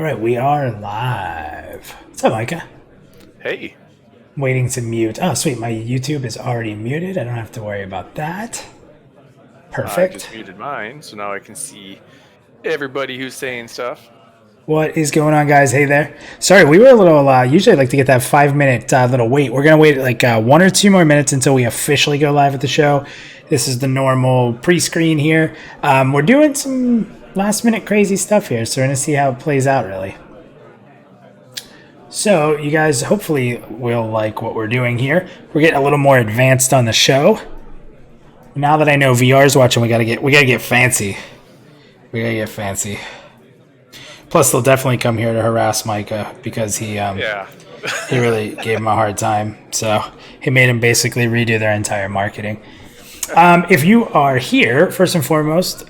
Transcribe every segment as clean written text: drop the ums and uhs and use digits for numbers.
All right, we are live. What's up, Micah? Hey. Waiting to mute. Oh, sweet. My YouTube is already muted. I don't have to worry about that. Perfect. I just muted mine, so now I can see everybody who's saying stuff. What is going on, guys? Hey there. Sorry, we were a little, usually I like to get that 5-minute little wait. We're going to wait like 1 or 2 more minutes until we officially go live at the show. This is the normal pre-screen here. We're doing some last-minute crazy stuff here, so we're going to see how it plays out, really. So you guys hopefully will like what we're doing here. We're getting a little more advanced on the show. Now that I know VR's watching, we gotta get fancy. We gotta get fancy. Plus, they'll definitely come here to harass Micah because he really gave him a hard time. So he made him basically redo their entire marketing. If you are here, first and foremost,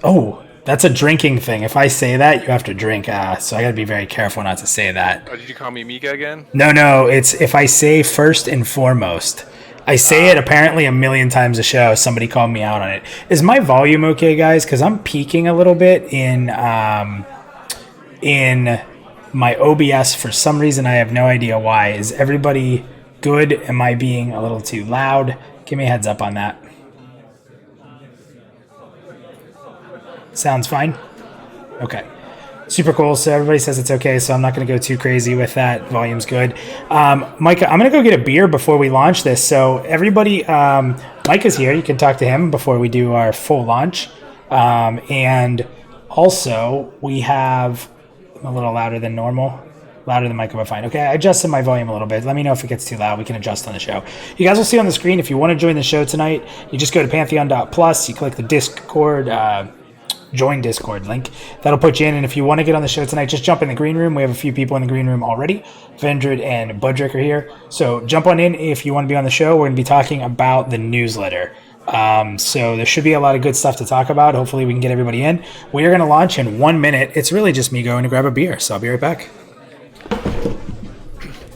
that's a drinking thing. If I say that, you have to drink. So I got to be very careful not to say that. Oh, did you call me Mika again? No. It's if I say first and foremost. I say it apparently a million times a show. Somebody called me out on it. Is my volume okay, guys? Because I'm peaking a little bit in my OBS for some reason. I have no idea why. Is everybody good? Am I being a little too loud? Give me a heads up on that. Sounds fine? Okay. Super cool. So everybody says it's okay, so I'm not going to go too crazy with that. Volume's good. Micah, I'm going to go get a beer before we launch this. So everybody, Micah's here. You can talk to him before we do our full launch. And also, we have a little louder than normal. Louder than Micah, but fine. Okay, I adjusted my volume a little bit. Let me know if it gets too loud. We can adjust on the show. You guys will see on the screen, if you want to join the show tonight, you just go to Pantheon.plus. You click the Discord join Discord link. That'll put you in, and if you want to get on the show tonight, just jump in the green room. We have a few people in the green room already. Vendred and Budrick are here. So jump on in if you want to be on the show. We're going to be talking about the newsletter. So there should be a lot of good stuff to talk about. Hopefully we can get everybody in. We are going to launch in 1 minute. It's really just me going to grab a beer, so I'll be right back.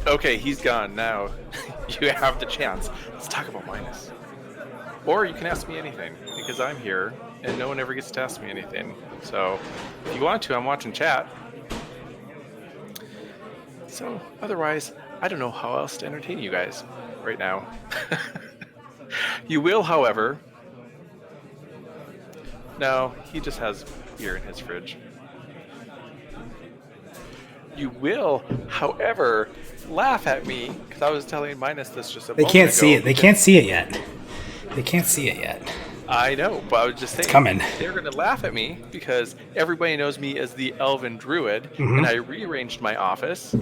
Okay, he's gone now. You have the chance. Let's talk about Minus. Or you can ask me anything, because I'm here, and no one ever gets to ask me anything. So, if you want to, I'm watching chat. So, otherwise, I don't know how else to entertain you guys right now. You will, however... No, he just has beer in his fridge. You will, however, laugh at me, because I was telling Minus this just a moment ago. They can't see it. They can't see it yet. They can't see it yet. I know, but I was just saying, it's coming. They're going to laugh at me because everybody knows me as the Elven Druid, and I rearranged my office,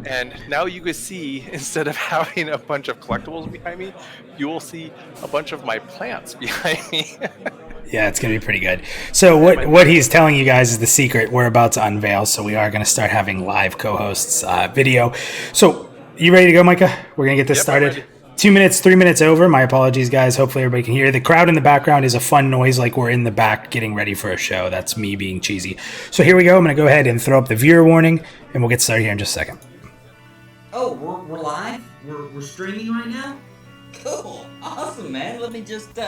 and now you can see, instead of having a bunch of collectibles behind me, you will see a bunch of my plants behind me. Yeah, it's going to be pretty good. So what he's telling you guys is the secret we're about to unveil, so we are going to start having live co-hosts video. So, you ready to go, Micah? We're going to get this started. 2 minutes, 3 minutes over. My apologies, guys. Hopefully everybody can hear. The crowd in the background is a fun noise like we're in the back getting ready for a show. That's me being cheesy. So here we go. I'm going to go ahead and throw up the viewer warning, and we'll get started here in just a second. Oh, we're live? We're streaming right now? Cool. Awesome, man. Let me just...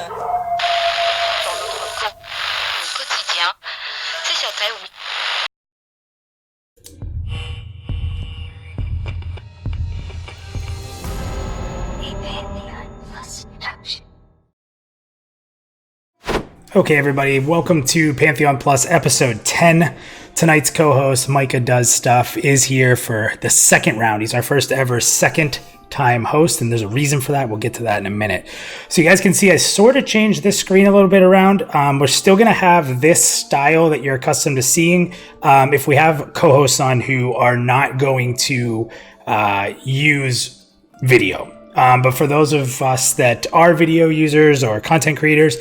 Okay, everybody, welcome to Pantheon Plus episode 10. Tonight's co-host, MicaDoesStuff, is here for the second round. He's our first ever second-time host, and there's a reason for that. We'll get to that in a minute. So you guys can see I sort of changed this screen a little bit around. We're still going to have this style that you're accustomed to seeing. If we have co-hosts on who are not going to use video. But for those of us that are video users or content creators,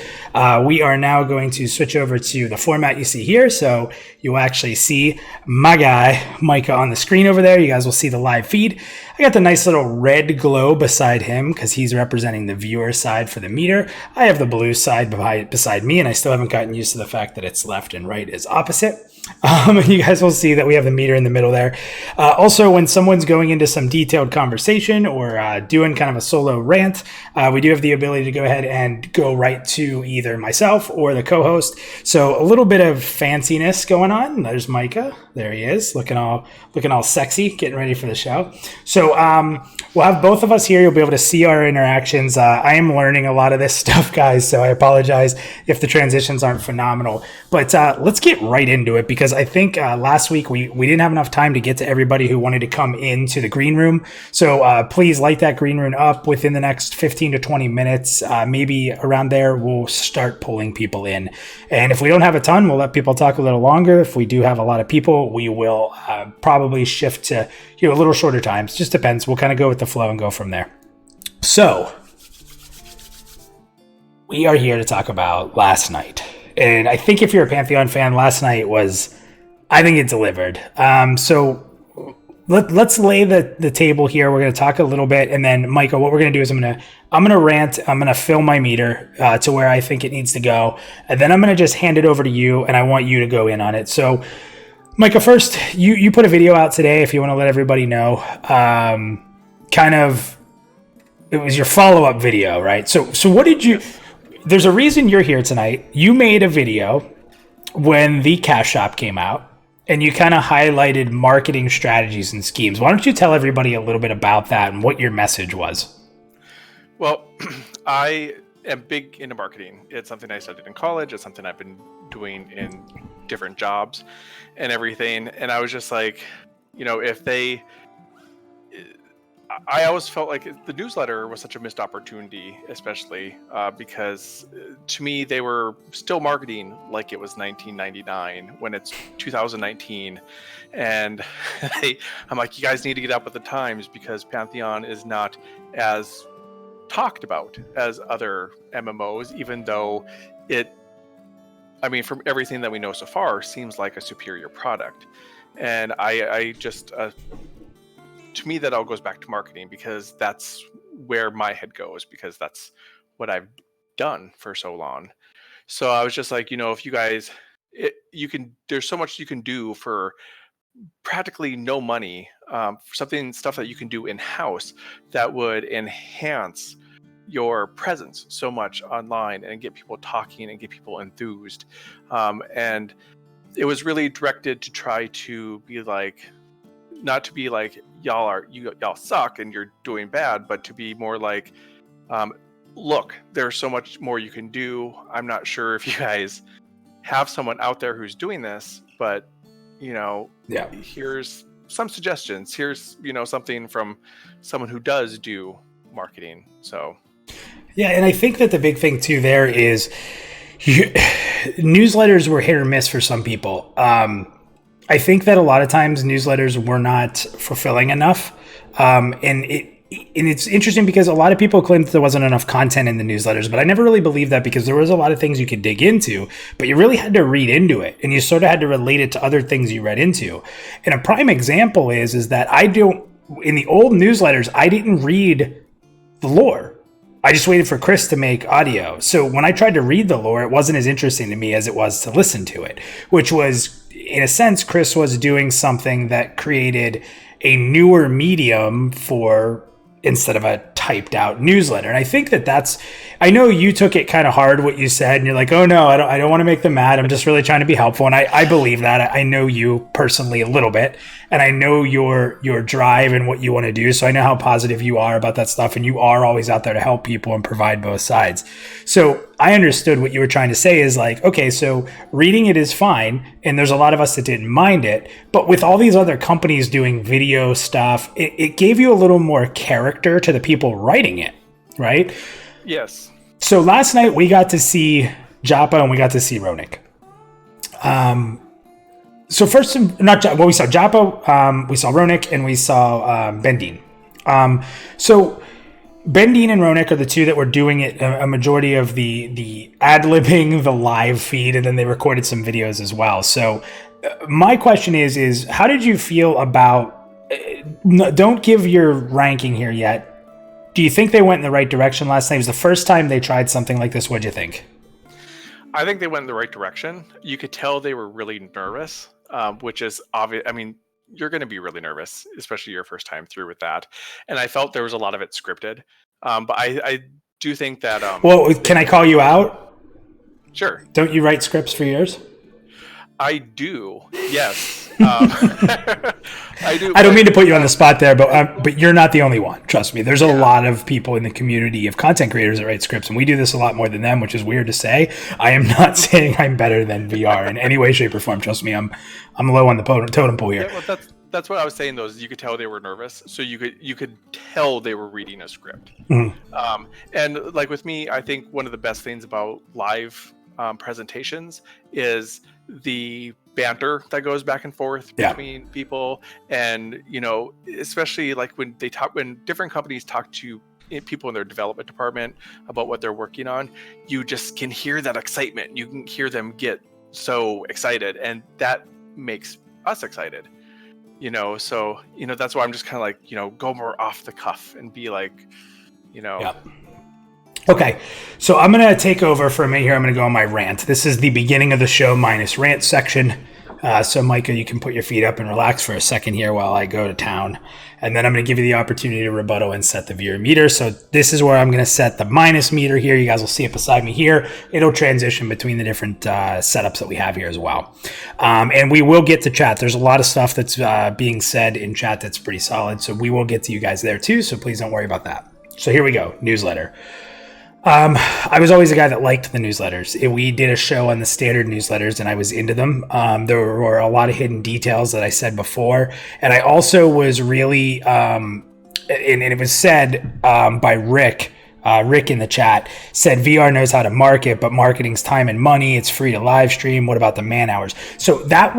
we are now going to switch over to the format you see here. So you'll actually see my guy, Micah, on the screen over there. You guys will see the live feed. I got the nice little red glow beside him because he's representing the viewer side for the meter. I have the blue side beside me, and I still haven't gotten used to the fact that it's left and right is opposite. And you guys will see that we have the meter in the middle there. Also, when someone's going into some detailed conversation or doing kind of a solo rant, we do have the ability to go ahead and go right to either myself or the co-host. So a little bit of fanciness going on. There's Micah. There he is, looking all sexy, getting ready for the show. So we'll have both of us here. You'll be able to see our interactions. I am learning a lot of this stuff, guys, so I apologize if the transitions aren't phenomenal. But let's get right into it, because I think last week we didn't have enough time to get to everybody who wanted to come into the green room. So please light that green room up within the next 15 to 20 minutes. Maybe around there, we'll start pulling people in. And if we don't have a ton, we'll let people talk a little longer. If we do have a lot of people, we will probably shift to a little shorter times. Just depends. We'll kind of go with the flow and go from there. So we are here to talk about last night. And I think if you're a Pantheon fan, last night I think it delivered. So let's lay the table here. We're going to talk a little bit, and then Micah, what we're going to do is I'm going to rant. I'm going to fill my meter to where I think it needs to go, and then I'm going to just hand it over to you, and I want you to go in on it. So Micah, first, you put a video out today, if you want to let everybody know. It was your follow-up video, right? So what did you... There's a reason you're here tonight. You made a video when the Cash Shop came out, and you kind of highlighted marketing strategies and schemes. Why don't you tell everybody a little bit about that and what your message was? Well, I am big into marketing. It's something I studied in college. It's something I've been doing in different jobs and everything. And I was just like, I always felt like the newsletter was such a missed opportunity, especially because to me, they were still marketing like it was 1999 when it's 2019. And I'm like, you guys need to get up with the times, because Pantheon is not as talked about as other MMOs, even though from everything that we know so far, seems like a superior product. And I just... to me, that all goes back to marketing, because that's where my head goes, because that's what I've done for so long. So I was just like, if you guys, there's so much you can do for practically no money, stuff that you can do in-house that would enhance your presence so much online and get people talking and get people enthused. And it was really directed to try to be like, not to be like y'all suck and you're doing bad, but to be more like, look, there's so much more you can do. I'm not sure if you guys have someone out there who's doing this, but here's some suggestions. Here's something from someone who does do marketing. So yeah, and I think that the big thing too there is newsletters were hit or miss for some people. I think that a lot of times newsletters were not fulfilling enough. And it's interesting because a lot of people claimed that there wasn't enough content in the newsletters, but I never really believed that, because there was a lot of things you could dig into, but you really had to read into it, and you sort of had to relate it to other things you read into. And a prime example is that in the old newsletters, I didn't read the lore. I just waited for Chris to make audio. So when I tried to read the lore, it wasn't as interesting to me as it was to listen to it, which was, in a sense, Chris was doing something that created a newer medium instead of a typed out newsletter. And I think I know you took it kind of hard what you said, and you're like, oh no, I don't want to make them mad. I'm just really trying to be helpful. And I believe that. I know you personally a little bit, and I know your drive and what you want to do. So I know how positive you are about that stuff, and you are always out there to help people and provide both sides. So I understood what you were trying to say is like, okay, so reading it is fine, and there's a lot of us that didn't mind it, but with all these other companies doing video stuff, it gave you a little more character to the people writing it, right? Yes. So last night we got to see Joppa and we got to see Ronick. So first, we saw Joppa, we saw Ronick, and we saw Bendine. So Bendine and Ronick are the two that were doing it, a majority of the ad-libbing the live feed, and then they recorded some videos as well. So my question is how did you feel about don't give your ranking here yet. Do you think they went in the right direction last night? It was the first time they tried something like this. What'd you think? I think they went in the right direction. You could tell they were really nervous, which is obvious. I mean, you're going to be really nervous, especially your first time through with that. And I felt there was a lot of it scripted. But I do think that... well, can I call you out? Sure. Don't you write scripts for yours? I do, yes. I do. I don't mean to put you on the spot there, but you're not the only one. Trust me. There's a lot of people in the community of content creators that write scripts, and we do this a lot more than them, which is weird to say. I am not saying I'm better than VR in any way, shape, or form. Trust me, I'm low on the totem pole here. Yeah, well, that's what I was saying. Though, is you could tell they were nervous, so you could tell they were reading a script. Mm-hmm. And like with me, I think one of the best things about live presentations is the banter that goes back and forth between people, and especially like when different companies talk to people in their development department about what they're working on, you just can hear that excitement. You can hear them get so excited, and that makes us excited. So that's why I'm just kind of like go more off the cuff and be like, Okay, so I'm going to take over for a minute here. I'm going to go on my rant. This is the beginning of the show minus rant section. So, Micah, you can put your feet up and relax for a second here while I go to town. And then I'm going to give you the opportunity to rebuttal and set the viewer meter. So this is where I'm going to set the minus meter here. You guys will see it beside me here. It'll transition between the different setups that we have here as well. And we will get to chat. There's a lot of stuff that's being said in chat that's pretty solid. So we will get to you guys there too. So please don't worry about that. So here we go. Newsletter. I was always a guy that liked the newsletters. We did a show on the standard newsletters, and I was into them. There were a lot of hidden details that I said before, and I also was really, and it was said by Rick. Rick in the chat said VR knows how to market, but marketing's time and money. It's free to live stream. What about the man hours? So that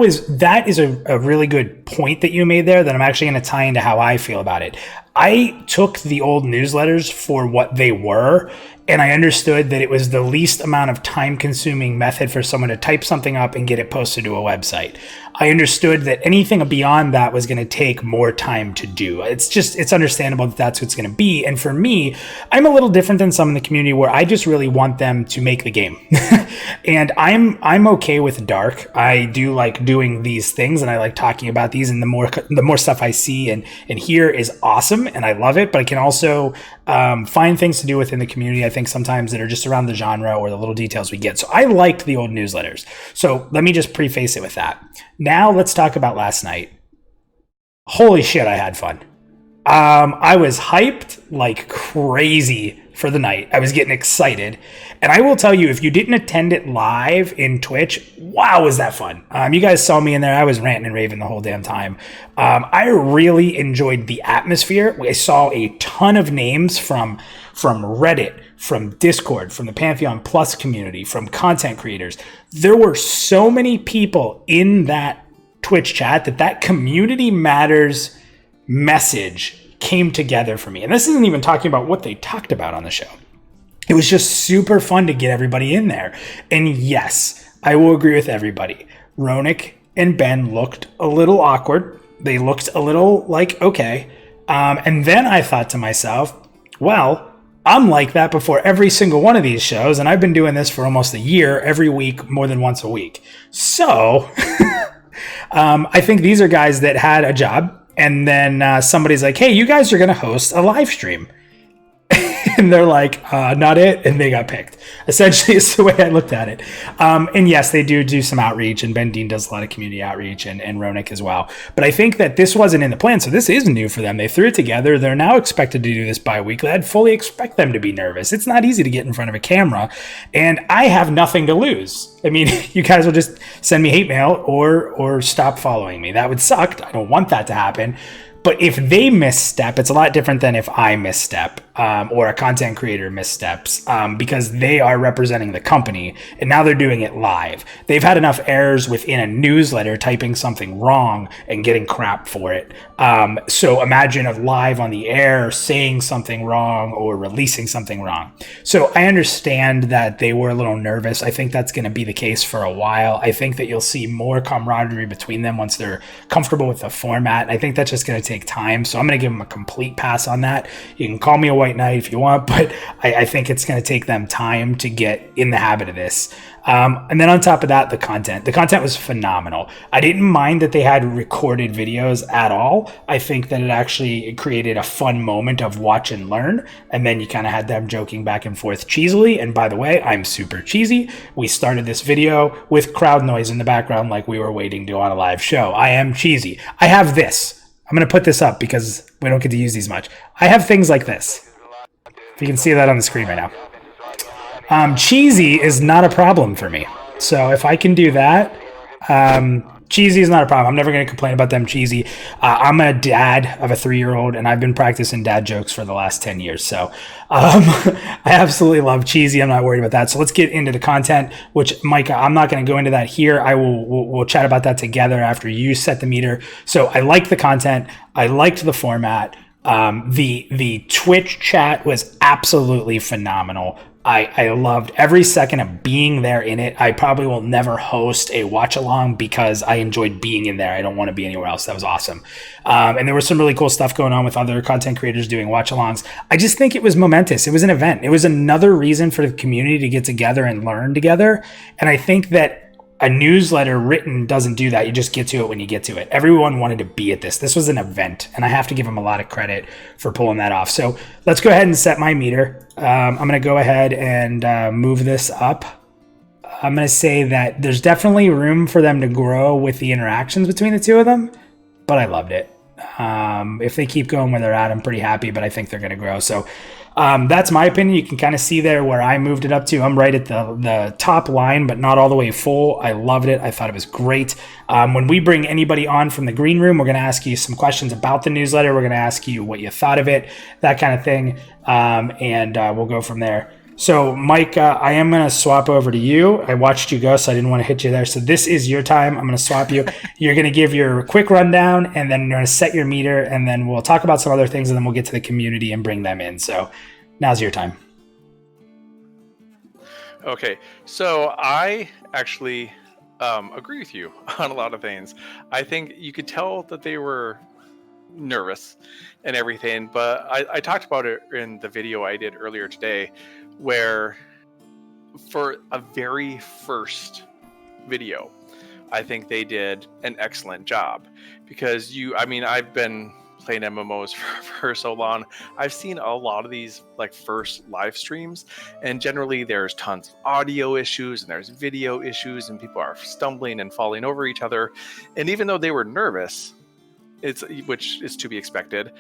is a really good point that you made there that I'm actually going to tie into how I feel about it. I took the old newsletters for what they were, and I understood that it was the least amount of time-consuming method for someone to type something up and get it posted to a website. I understood that anything beyond that was going to take more time to do. It's understandable that that's what it's going to be. And for me, I'm a little different than some in the community where I just really want them to make the game. And I'm okay with dark. I do like doing these things, and I like talking about these, and the more stuff I see and hear is awesome, and I love it. But I can also find things to do within the community, I think sometimes, that are just around the genre or the little details we get. So I liked the old newsletters. So let me just preface it with that. Now let's talk about last night. Holy shit, I had fun. I was hyped like crazy for the night. I was getting excited. And I will tell you, if you didn't attend it live in Twitch, wow, was that fun. You guys saw me in there. I was ranting and raving the whole damn time. I really enjoyed the atmosphere. I saw a ton of names from Reddit, from Discord, from the Pantheon Plus community, from content creators. There were so many people in that Twitch chat that community matters message came together for me. And this isn't even talking about what they talked about on the show. It was just super fun to get everybody in there. And yes, I will agree with everybody. Ronik and Ben looked a little awkward. They looked a little like, okay. And then I thought to myself, well, I'm like that before every single one of these shows, and I've been doing this for almost a year, every week, more than once a week. So I think these are guys that had a job, and then somebody's like, hey, you guys are going to host a live stream. And they're like, not it, and they got picked. Essentially, is the way I looked at it. And yes, they do some outreach, and Ben Dean does a lot of community outreach, and Ronik as well. But I think that this wasn't in the plan, so this is new for them. They threw it together. They're now expected to do this bi-weekly. I'd fully expect them to be nervous. It's not easy to get in front of a camera, and I have nothing to lose. I mean, you guys will just send me hate mail or stop following me. That would suck. I don't want that to happen. But if they misstep, it's a lot different than if I misstep. or a content creator missteps, because they are representing the company and now they're doing it live. They've had enough errors within a newsletter typing something wrong and getting crap for it. So imagine a live on the air saying something wrong or releasing something wrong. So I understand that they were a little nervous. I think that's going to be the case for a while. I think that you'll see more camaraderie between them once they're comfortable with the format. I think that's just going to take time. So I'm going to give them a complete pass on that. You can call me a white knight if you want, but I think it's going to take them time to get in the habit of this. And then on top of that, the content was phenomenal. I didn't mind that they had recorded videos at all. I think that it actually created a fun moment of watch and learn. And then you kind of had them joking back and forth cheesily. And by the way, I'm super cheesy. We started this video with crowd noise in the background like we were waiting to go on a live show. I am cheesy. I have this. I'm going to put this up because we don't get to use these much. I have things like this. If you can see that on the screen right now. Cheesy is not a problem for me. So if I can do that, cheesy is not a problem. I'm never going to complain about them cheesy. I'm a dad of a 3-year-old, and I've been practicing dad jokes for the last 10 years. So I absolutely love cheesy. I'm not worried about that. So let's get into the content, which, Micah, I'm not going to go into that here. We'll chat about that together after you set the meter. So I like the content. I liked the format. The Twitch chat was absolutely phenomenal. I loved every second of being there in it. I probably will never host a watch along because I enjoyed being in there. I don't want to be anywhere else. That was awesome. And there was some really cool stuff going on with other content creators doing watch alongs. I just think it was momentous. It was an event. It was another reason for the community to get together and learn together. And I think that a newsletter written doesn't do that. You just get to it when you get to it. Everyone wanted to be at this. This was an event, and I have to give them a lot of credit for pulling that off. So let's go ahead and set my meter. I'm going to go ahead and move this up. I'm going to say that there's definitely room for them to grow with the interactions between the two of them, but I loved it. If they keep going where they're at, I'm pretty happy, but I think they're going to grow. So that's my opinion. You can kind of see there where I moved it up to. I'm right at the top line, but not all the way full. I loved it. I thought it was great. When we bring anybody on from the green room, we're going to ask you some questions about the newsletter. We're going to ask you what you thought of it, that kind of thing. And we'll go from there. So, Mike, I am going to swap over to you. I watched you go, so I didn't want to hit you there. So this is your time. I'm going to swap you. You're going to give your quick rundown, and then you're going to set your meter, and then we'll talk about some other things, and then we'll get to the community and bring them in. So now's your time. Okay, so I actually agree with you on a lot of things. I think you could tell that they were nervous and everything, but I talked about it in the video I did earlier today, where for a very first video, I think they did an excellent job, because I've been playing MMOs for so long. I've seen a lot of these like first live streams, and generally there's tons of audio issues and there's video issues and people are stumbling and falling over each other. And even though they were nervous, which is to be expected,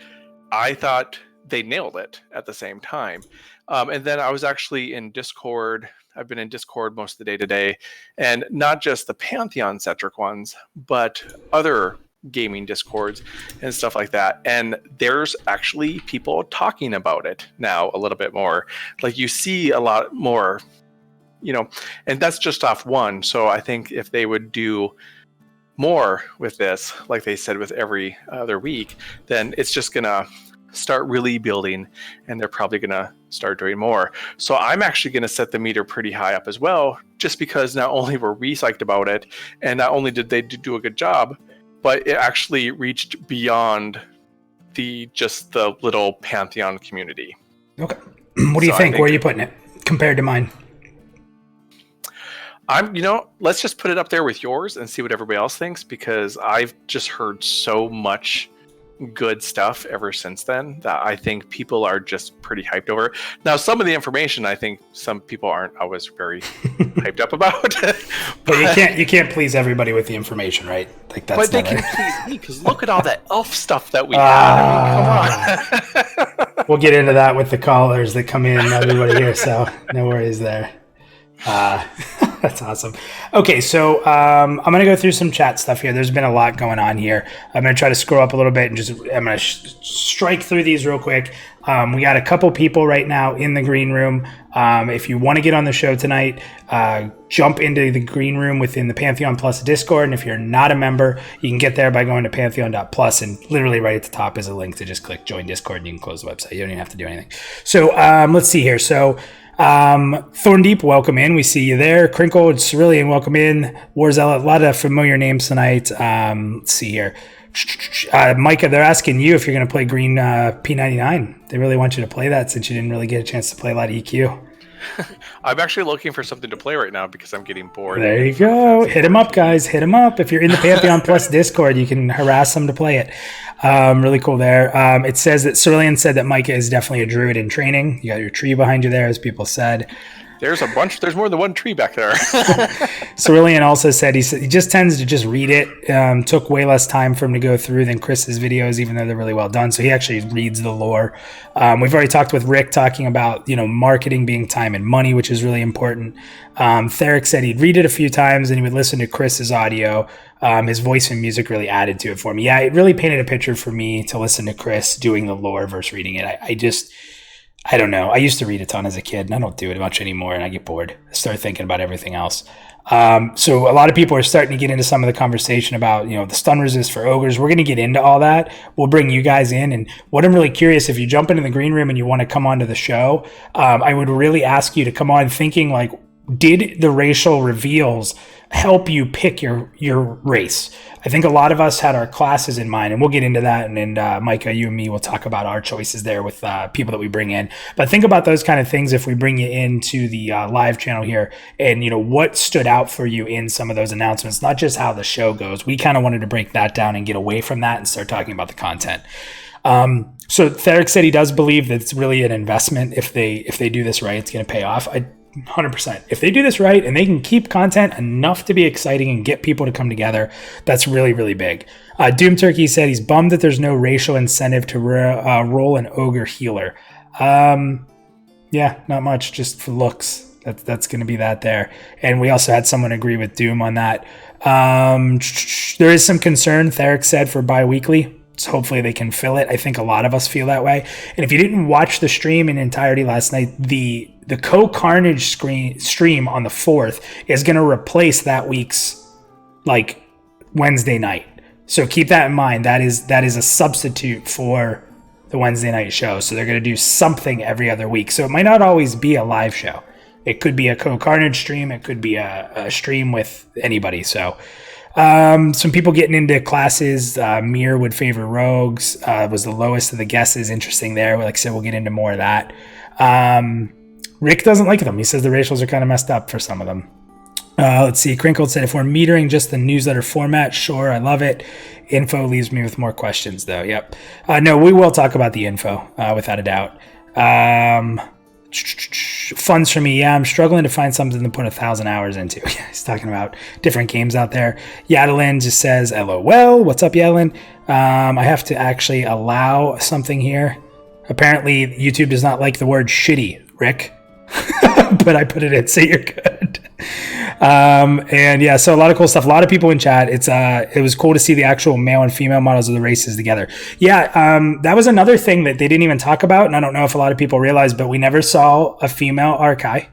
I thought they nailed it at the same time. And then I was actually in Discord. I've been in Discord most of the day today, and not just the Pantheon centric ones, but other gaming Discords and stuff like that. And there's actually people talking about it now a little bit more. Like, you see a lot more, and that's just off one. So I think if they would do more with this, like they said, with every other week, then it's just gonna start really building, and they're probably gonna start doing more. So I'm actually gonna set the meter pretty high up as well, just because not only were we psyched about it, and not only did they do a good job, but it actually reached beyond just the little Pantheon community. Okay. What do you think? Where are you putting it compared to mine? Let's just put it up there with yours and see what everybody else thinks, because I've just heard so much good stuff ever since then that I think people are just pretty hyped over. Now, some of the information I think some people aren't always very hyped up about. but you can't please everybody with the information, right? Like, that's but they can please me, because look at all that elf stuff that we have. Come on. We'll get into that with the callers that come in, everybody here, so no worries there. That's awesome. Okay, so I'm going to go through some chat stuff here. There's been a lot going on here. I'm going to try to scroll up a little bit and I'm going to strike through these real quick. We got a couple people right now in the green room. If you want to get on the show tonight, jump into the green room within the Pantheon Plus Discord. And if you're not a member, you can get there by going to pantheon.plus, and literally right at the top is a link to just click join Discord and you can close the website. You don't even have to do anything. So let's see here. So Thorndeep, welcome in. We see you there. Crinkle, Cerulean, welcome in. Warzealot, a lot of familiar names tonight. Let's see here. Micah, they're asking you if you're going to play green P99. They really want you to play that since you didn't really get a chance to play a lot of EQ. I'm actually looking for something to play right now because I'm getting bored. There you go. Hit him up, guys. Hit him up. If you're in the Pantheon Plus Discord, you can harass them to play it. Really cool there. It says that Cerulean said that Micah is definitely a druid in training. You got your tree behind you there, as people said. There's a bunch. There's more than one tree back there. Cerulean also said he just tends to just read it. Took way less time for him to go through than Chris's videos, even though they're really well done. So he actually reads the lore. We've already talked with Rick talking about marketing being time and money, which is really important. Theric said he'd read it a few times and he would listen to Chris's audio. His voice and music really added to it for me. Yeah, it really painted a picture for me to listen to Chris doing the lore versus reading it. I don't know. I used to read a ton as a kid, and I don't do it much anymore, and I get bored. I start thinking about everything else. So a lot of people are starting to get into some of the conversation about, the stun resist for ogres. We're going to get into all that. We'll bring you guys in. And what I'm really curious, if you jump into the green room and you want to come onto the show, I would really ask you to come on thinking like, did the racial reveals help you pick your race? I think a lot of us had our classes in mind, and we'll get into that. And Micah, you and me will talk about our choices there with people that we bring in. But think about those kind of things if we bring you into the live channel here, and what stood out for you in some of those announcements, not just how the show goes. We kind of wanted to break that down and get away from that and start talking about the content. So Theric said he does believe that it's really an investment. If they do this right, it's going to pay off. 100%. If they do this right and they can keep content enough to be exciting and get people to come together, that's really, really big. Doom Turkey said he's bummed that there's no racial incentive to roll an ogre healer. Yeah, not much, just for looks. That's going to be that there. And we also had someone agree with Doom on that. There is some concern, Theric said, for bi-weekly. So hopefully they can fill it. I think a lot of us feel that way. And if you didn't watch the stream in entirety last night, the Co-Carnage stream on the 4th is going to replace that week's Wednesday night. So keep that in mind. That is a substitute for the Wednesday night show. So they're going to do something every other week. So it might not always be a live show. It could be a Co-Carnage stream. It could be a stream with anybody. So some people getting into classes. Mir would favor rogues. Was the lowest of the guesses. Interesting there. Like I said, we'll get into more of that. Rick doesn't like them. He says the racials are kind of messed up for some of them. Let's see. Crinkled said, if we're metering just the newsletter format, sure, I love it. Info leaves me with more questions, though. Yep. No, we will talk about the info, without a doubt. Funds for me. Yeah, I'm struggling to find something to put 1,000 hours into. He's talking about different games out there. Yadalin just says, LOL. What's up, Yadalin? I have to actually allow something here. Apparently, YouTube does not like the word shitty, Rick. But I put it in, so you're good. And yeah, so a lot of cool stuff. A lot of people in chat. It was cool to see the actual male and female models of the races together. Yeah, that was another thing that they didn't even talk about, and I don't know if a lot of people realize, but we never saw a female Archai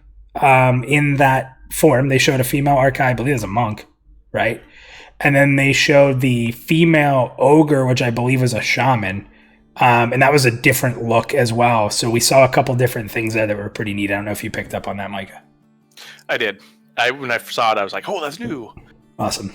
in that form. They showed a female Archai, I believe it was a monk, right? And then they showed the female ogre, which I believe was a shaman. And that was a different look as well. So we saw a couple different things there that were pretty neat. I don't know if you picked up on that, Micah. I did. When I saw it, I was like, oh, that's new. Awesome.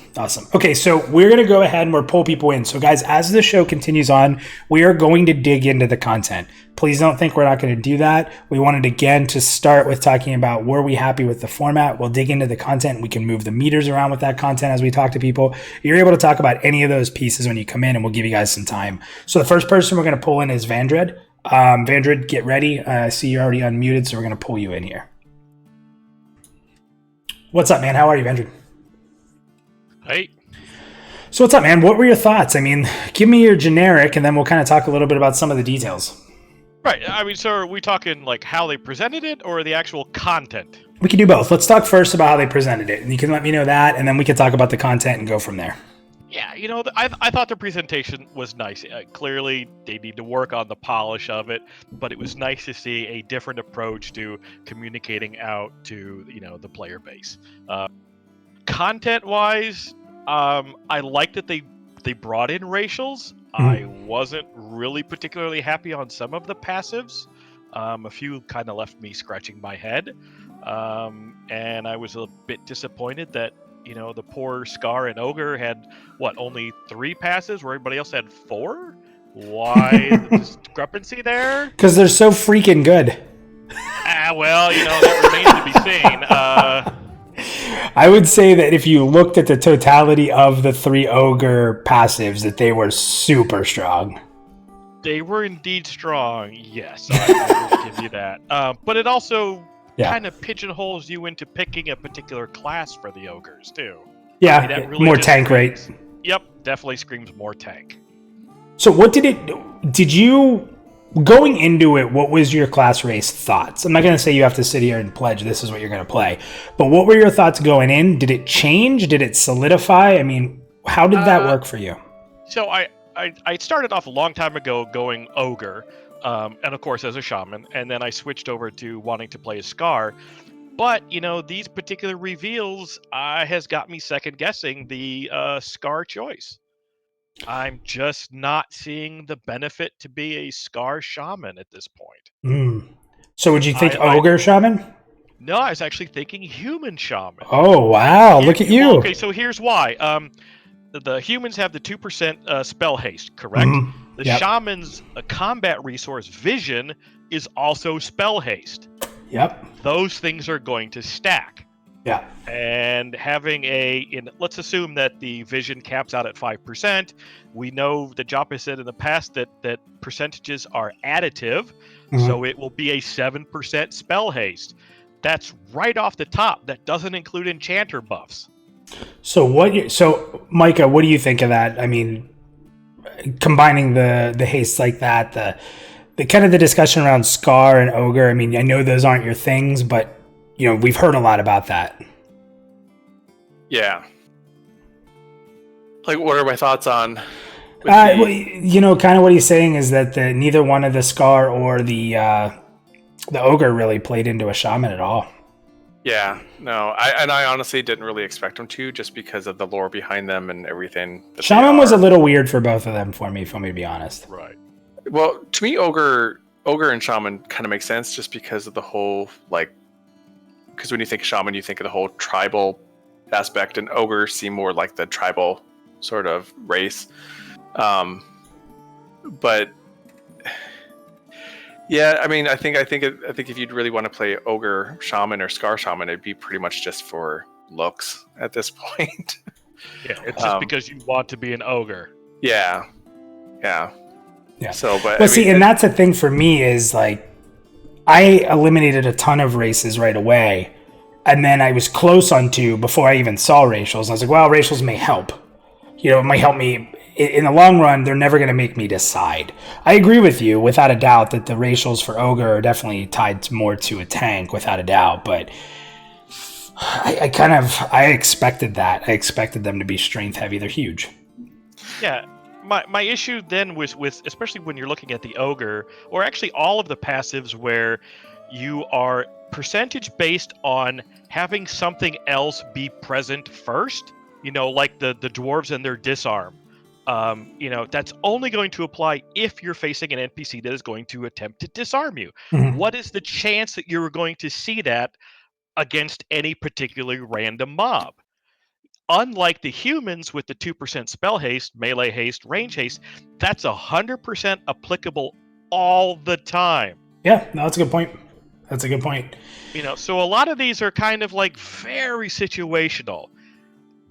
Okay, so we're going to go ahead and we'll pull people in. So guys, as the show continues on, we are going to dig into the content. Please don't think we're not going to do that. We wanted, again, to start with talking about, were we happy with the format? We'll dig into the content. We can move the meters around with that content as we talk to people. You're able to talk about any of those pieces when you come in, and we'll give you guys some time. So the first person we're going to pull in is Vandred. Vandred, get ready. I see you're already unmuted, so we're going to pull you in here. What's up, man? How are you, Vandred? Hey. So what's up, man? What were your thoughts? I mean, give me your generic, and then we'll kind of talk a little bit about some of the details. Right. I mean, so are we talking like how they presented it or the actual content? We can do both. Let's talk first about how they presented it. And you can let me know that, and then we can talk about the content and go from there. Yeah, I thought the presentation was nice. Clearly, they need to work on the polish of it, but it was nice to see a different approach to communicating out to the player base. Content-wise, I like that they brought in racials. I wasn't really particularly happy on some of the passives. A few kind of left me scratching my head, and I was a bit disappointed that the poor Scar and Ogre had only 3 passes where everybody else had 4. Why the discrepancy there? Because they're so freaking good. Well, that remains to be seen. I would say that if you looked at the totality of the 3 Ogre passives, that they were super strong. They were indeed strong, yes. I will give you that. But it also kind of pigeonholes you into picking a particular class for the ogres too. Yeah, that really more tank rate. Yep, definitely screams more tank. So what did you, going into it, what was your class race thoughts? I'm not going to say you have to sit here and pledge this is what you're going to play, but what were your thoughts going in? Did it change? Did it solidify? I mean, how did that work for you? So I started off a long time ago going ogre, and of course as a shaman, and then I switched over to wanting to play a Scar. But these particular reveals has got me second guessing the Scar choice. I'm just not seeing the benefit to be a Scar shaman at this point. So would you think ogre shaman? No, I was actually thinking human shaman. Oh wow! Look at you. Well, okay, so here's why. The humans have the 2% spell haste, correct? The shaman's combat resource vision is also spell haste. Yep. Those things are going to stack. Yeah. And having let's assume that the vision caps out at 5%. We know that Joppa said in the past that percentages are additive, so it will be a 7% spell haste. That's right off the top. That doesn't include enchanter buffs. So Micah, what do you think of that? I mean, combining the haste like that, the kind of the discussion around Scar and Ogre. I mean, I know those aren't your things, but we've heard a lot about that. Yeah. Like, what are my thoughts on? Kind of what he's saying is that neither one of the Scar or the Ogre really played into a shaman at all. Yeah, no, I honestly didn't really expect them to, just because of the lore behind them and everything. Shaman was a little weird for both of them for me, if I'm going to be honest. Right. Well, to me, Ogre and Shaman kind of make sense, just because of the whole, because when you think Shaman, you think of the whole tribal aspect, and Ogre seem more like the tribal sort of race. But yeah, I mean, I think if you'd really want to play Ogre Shaman or Scar Shaman, it'd be pretty much just for looks at this point. Yeah, it's just because you want to be an ogre. Yeah. So, but and that's the thing for me is I eliminated a ton of races right away, and then I was close on 2 before I even saw racials. And I was like, well, racials may help. It might help me. In the long run, they're never going to make me decide. I agree with you, without a doubt, that the racials for Ogre are definitely tied more to a tank, without a doubt. But I expected that. I expected them to be strength heavy. They're huge. Yeah. My issue then was with, especially when you're looking at the Ogre, or actually all of the passives where you are percentage based on having something else be present first, like the dwarves and their disarm. That's only going to apply if you're facing an NPC that is going to attempt to disarm you. What is the chance that you're going to see that against any particularly random mob? Unlike the humans with the 2% spell haste, melee haste, range haste, that's 100% applicable all the time. Yeah, no, that's a good point. So a lot of these are kind of very situational.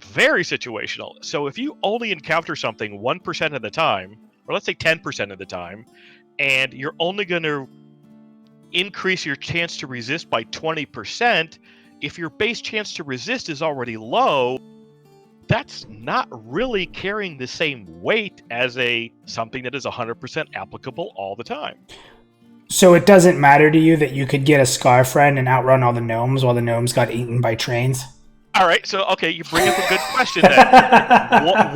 Very situational. So if you only encounter something 1% of the time, or let's say 10% of the time, and you're only going to increase your chance to resist by 20%, if your base chance to resist is already low, that's not really carrying the same weight as something that is 100% applicable all the time. So it doesn't matter to you that you could get a Scar friend and outrun all the gnomes while the gnomes got eaten by trains? All right, so okay, you bring up a good question then.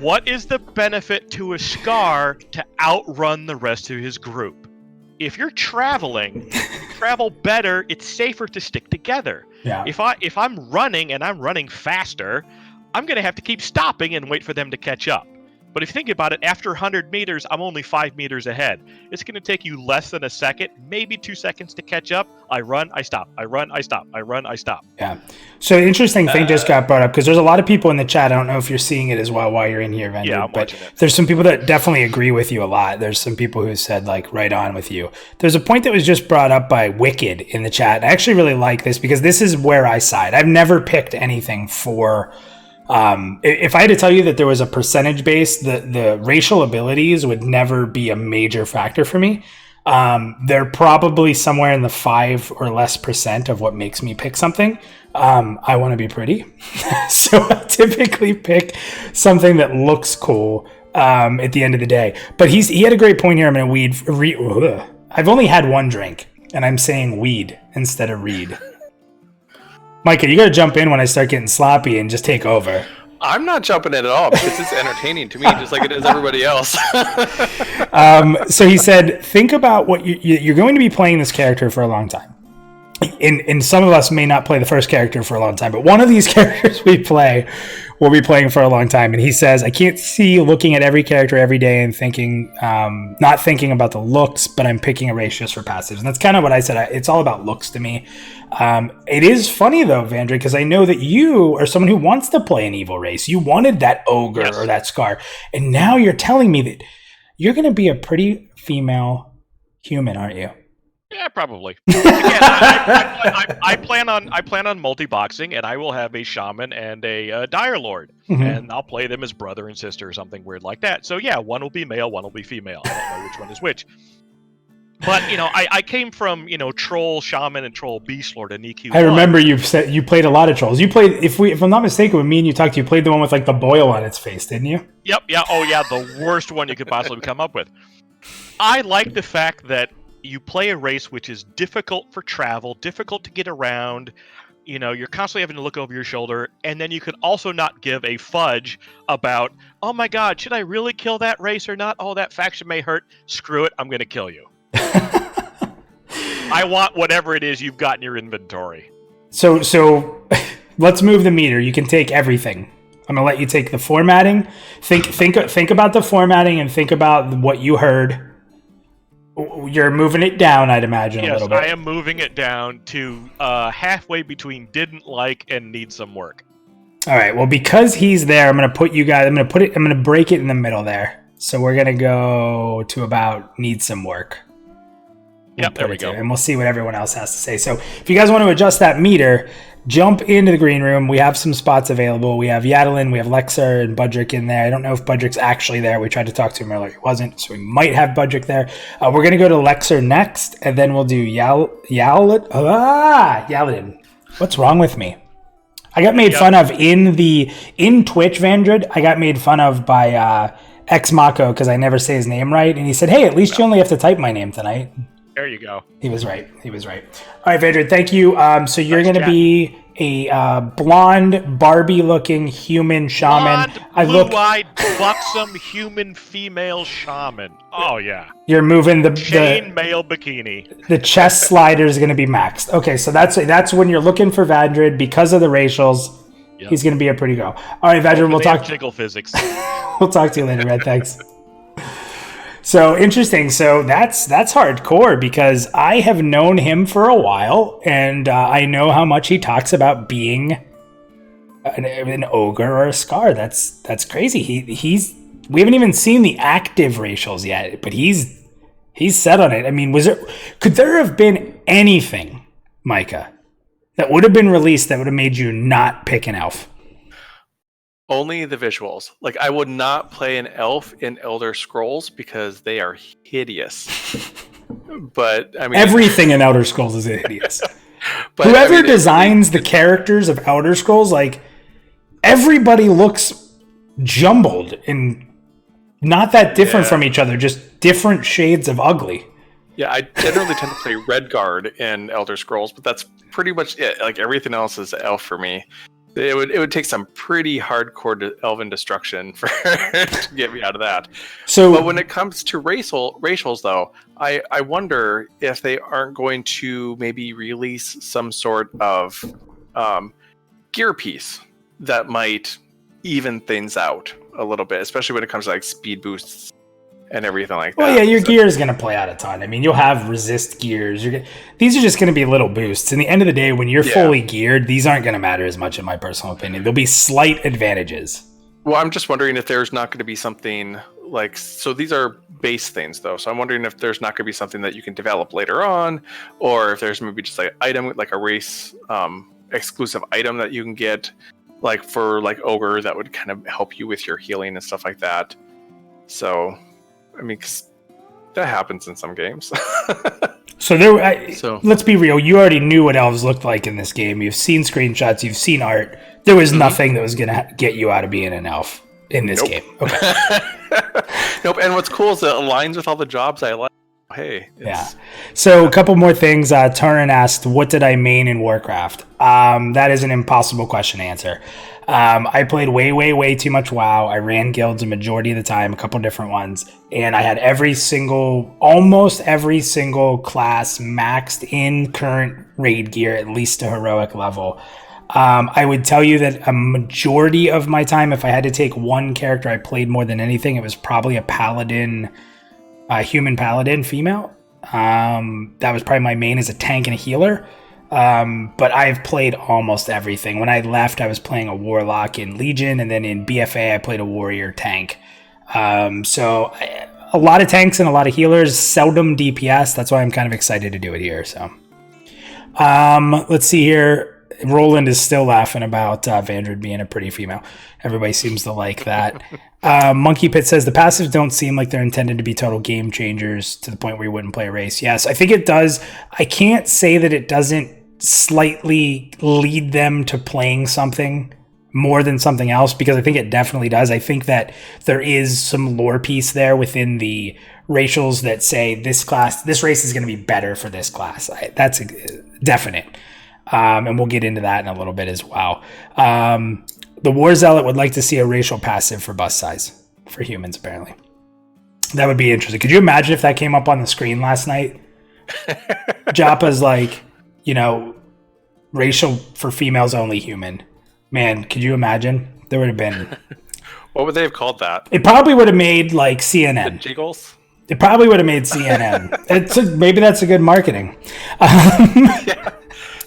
What is the benefit to a Scar to outrun the rest of his group? If you're traveling, you travel better. It's safer to stick together. Yeah. If I'm running and I'm running faster, I'm gonna have to keep stopping and wait for them to catch up. But if you think about it, after 100 meters, I'm only 5 meters ahead. It's going to take you less than a second, maybe 2 seconds to catch up. I run, I stop. I run, I stop. I run, I stop. Yeah. So an interesting thing just got brought up because there's a lot of people in the chat. I don't know if you're seeing it as well while you're in here, Vendor. Yeah, I'm but watching it. There's some people that definitely agree with you a lot. There's some people who said, like, right on with you. There's a point that was just brought up by Wicked in the chat. I actually really like this because this is where I side. I've never picked anything for... if I had to tell you that there was a percentage base, the racial abilities would never be a major factor for me. They're probably somewhere in the 5 or less % of what makes me pick something. I want to be pretty. So I typically pick something that looks cool at the end of the day. But he had a great point here. I'm going to I've only had one drink, and I'm saying weed instead of read. Micah, you got to jump in when I start getting sloppy and just take over. I'm not jumping in at all because it's entertaining to me, just like it is everybody else. So he said, think about what you're going to be playing this character for a long time. And some of us may not play the first character for a long time, but one of these characters we play will be playing for a long time. And he says, I can't see looking at every character every day and thinking, not thinking about the looks, but I'm picking a race just for passives. And that's kind of what I said. It's all about looks to me. It is funny though, Vandry, because I know that you are someone who wants to play an evil race. You wanted that ogre or that Scar. And now you're telling me that you're going to be a pretty female human, aren't you? Yeah, probably. Again, I plan on multi-boxing, and I will have a shaman and a dire lord, and I'll play them as brother and sister or something weird like that. So yeah, one will be male, one will be female. I don't know which one is which. But I came from troll shaman and troll beast lord and EQ. I remember you said you played a lot of trolls. You played, if I'm not mistaken, when me and you talked, you played the one with like the boil on its face, didn't you? Yep. Yeah. Oh yeah, the worst one you could possibly come up with. I like the fact that you play a race which is difficult for travel, difficult to get around. You're constantly having to look over your shoulder, and then you could also not give a fudge about, oh my god, should I really kill that race or not? Oh, that faction may hurt. Screw it, I'm going to kill you. I want whatever it is you've got in your inventory. So let's move the meter. You can take everything. I'm going to let you take the formatting. Think about the formatting and think about what you heard. You're moving it down, I'd imagine, a little bit. Yes, I am moving it down to halfway between didn't like and need some work. All right. Well, because he's there, I'm going to put you guys. I'm going to break it in the middle there. So we're going to go to about need some work. Yep, there we go. And we'll see what everyone else has to say. So if you guys want to adjust that meter, jump into the green room. We have some spots available. We have Yadalin, we have Lexar and Budrick in there. I don't know if Budrick's actually there. We tried to talk to him earlier. He wasn't, so we might have Budrick there. We're going to go to Lexar next, and then we'll do Yaladin. What's wrong with me? I got made fun of in Twitch, Vandrid. I got made fun of by Ex Mako because I never say his name right. And he said, hey, at least you only have to type my name tonight. There you go. He was right. All right, Vandrid, thank you. So you're going to be a blonde, Barbie-looking human shaman. Blue-eyed, buxom human female shaman. Oh, yeah. You're moving the chainmail bikini. The chest slider is going to be maxed. Okay, so that's when you're looking for Vandrid because of the racials. Yep. He's going to be a pretty go. All right, Vandrid, we'll talk. Jiggle physics. We'll talk to you later, Red. Thanks. So interesting. So that's hardcore because I have known him for a while, and I know how much he talks about being an ogre or a Scar. That's crazy. We haven't even seen the active racials yet, but he's set on it. I mean, could there have been anything, Micah, that would have been released that would have made you not pick an elf? Only the visuals. Like, I would not play an elf in Elder Scrolls because they are hideous. But, I mean... everything in Elder Scrolls is hideous. But whoever designs the characters of Elder Scrolls, like, everybody looks jumbled and not that different from each other, just different shades of ugly. Yeah, I generally tend to play Red Guard in Elder Scrolls, but that's pretty much it. Like everything else is elf for me. It would take some pretty hardcore elven destruction for to get me out of that. So, but when it comes to racials, though, I wonder if they aren't going to maybe release some sort of gear piece that might even things out a little bit, especially when it comes to like speed boosts and everything like that. Well, yeah, your gear is going to play out a ton. I mean, you'll have resist gears. These are just going to be little boosts. In the end of the day, when you're fully geared, these aren't going to matter as much, in my personal opinion. There'll be slight advantages. Well, I'm just wondering if there's not going to be something like... So these are base things, though. So I'm wondering if there's not going to be something that you can develop later on, or if there's maybe just like an item, like a race exclusive item that you can get, like for like Ogre, that would kind of help you with your healing and stuff like that. So... I mean, 'cause that happens in some games. So let's be real. You already knew what elves looked like in this game. You've seen screenshots. You've seen art. There was nothing that was going to get you out of being an elf in this game. Okay. Nope. And what's cool is it aligns with all the jobs I like. Hey. Yeah. So a couple more things. Turin asked, what did I main in Warcraft? That is an impossible question to answer. I played way too much WoW. I ran guilds a majority of the time, a couple different ones, and I had almost every single class maxed in current raid gear, at least to heroic level. I would tell you that a majority of my time, if I had to take one character I played more than anything, it was probably a paladin, human paladin, female. That was probably my main as a tank and a healer. But I've played almost everything. When I left, I was playing a warlock in Legion, and then in BFA, I played a warrior tank. So a lot of tanks and a lot of healers, seldom DPS. That's why I'm kind of excited to do it here. So, let's see here. Roland is still laughing about Vandred being a pretty female. Everybody seems to like that. Monkey Pit says the passives don't seem like they're intended to be total game changers to the point where you wouldn't play a race. Yes, I think it does. I can't say that it doesn't slightly lead them to playing something more than something else, because I think it definitely does. I think that there is some lore piece there within the racials that say this race is going to be better for this class. That's definite. And we'll get into that in a little bit as well. The War Zealot would like to see a racial passive for bust size for humans, apparently. That would be interesting. Could you imagine if that came up on the screen last night? Joppa's like, racial for females only human. Man, could you imagine? There would have been... What would they have called that? It probably would have made like CNN. The Jiggles? It probably would have made CNN. Maybe that's a good marketing. Yeah.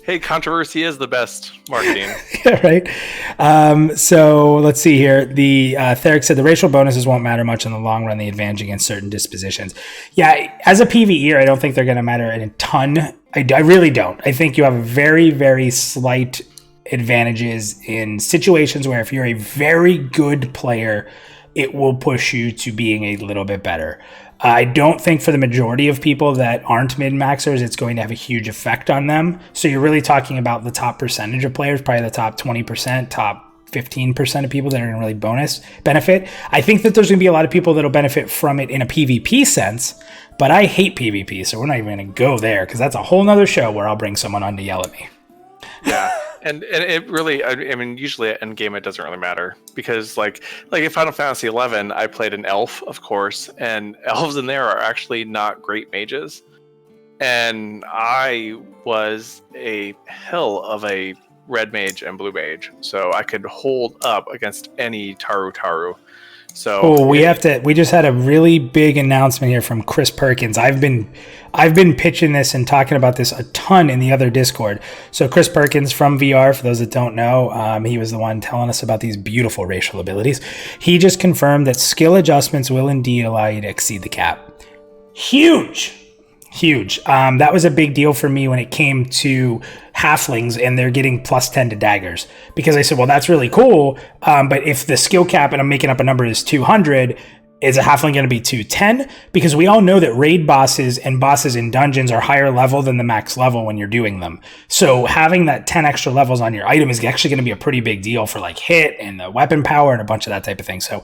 Hey, controversy is the best marketing. Yeah, right. So let's see here. The Theric said the racial bonuses won't matter much in the long run. The advantage against certain dispositions. Yeah, as a PvEer, I don't think they're going to matter in a ton. I really don't. I think you have very slight advantages in situations where if you're a very good player, it will push you to being a little bit better. I don't think for the majority of people that aren't min-maxers, it's going to have a huge effect on them. So you're really talking about the top percentage of players, probably the top 20%, top 15% of people that are going to really benefit. I think that there's going to be a lot of people that will benefit from it in a PvP sense, but I hate PvP, so we're not even going to go there because that's a whole nother show where I'll bring someone on to yell at me. Yeah. And it really, I mean, usually at endgame it doesn't really matter because like in Final Fantasy XI, I played an elf, of course, and elves in there are actually not great mages. And I was a hell of a red mage and blue mage, so I could hold up against any Taru. So we just had a really big announcement here from Chris Perkins. I've been pitching this and talking about this a ton in the other Discord. So Chris Perkins from VR, for those that don't know, he was the one telling us about these beautiful racial abilities. He just confirmed that skill adjustments will indeed allow you to exceed the cap. Huge. That was a big deal for me when it came to halflings and they're getting +10 to daggers, because I said, well, that's really cool. But if the skill cap, and I'm making up a number, is 200, is a halfling going to be 210? Because we all know that raid bosses and bosses in dungeons are higher level than the max level when you're doing them. So having that 10 extra levels on your item is actually going to be a pretty big deal for like hit and the weapon power and a bunch of that type of thing. So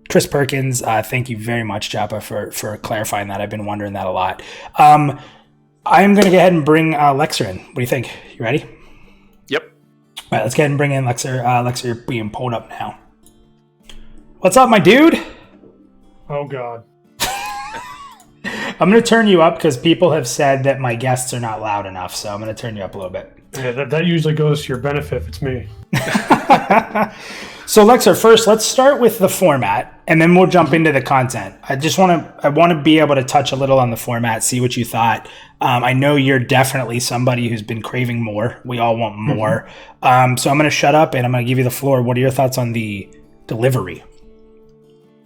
Chris Perkins, thank you very much, Joppa, for clarifying that. I've been wondering that a lot. I'm going to go ahead and bring Lexer in. What do you think? You ready? Yep. All right, let's go ahead and bring in Lexer. Lexer, you're being pulled up now. What's up, my dude? Oh, God. I'm going to turn you up because people have said that my guests are not loud enough, so I'm going to turn you up a little bit. Yeah, that usually goes to your benefit if it's me. So, Lexer, first, let's start with the format, and then we'll jump into the content. I want to be able to touch a little on the format, see what you thought. I know you're definitely somebody who's been craving more. We all want more. So I'm going to shut up, and I'm going to give you the floor. What are your thoughts on the delivery?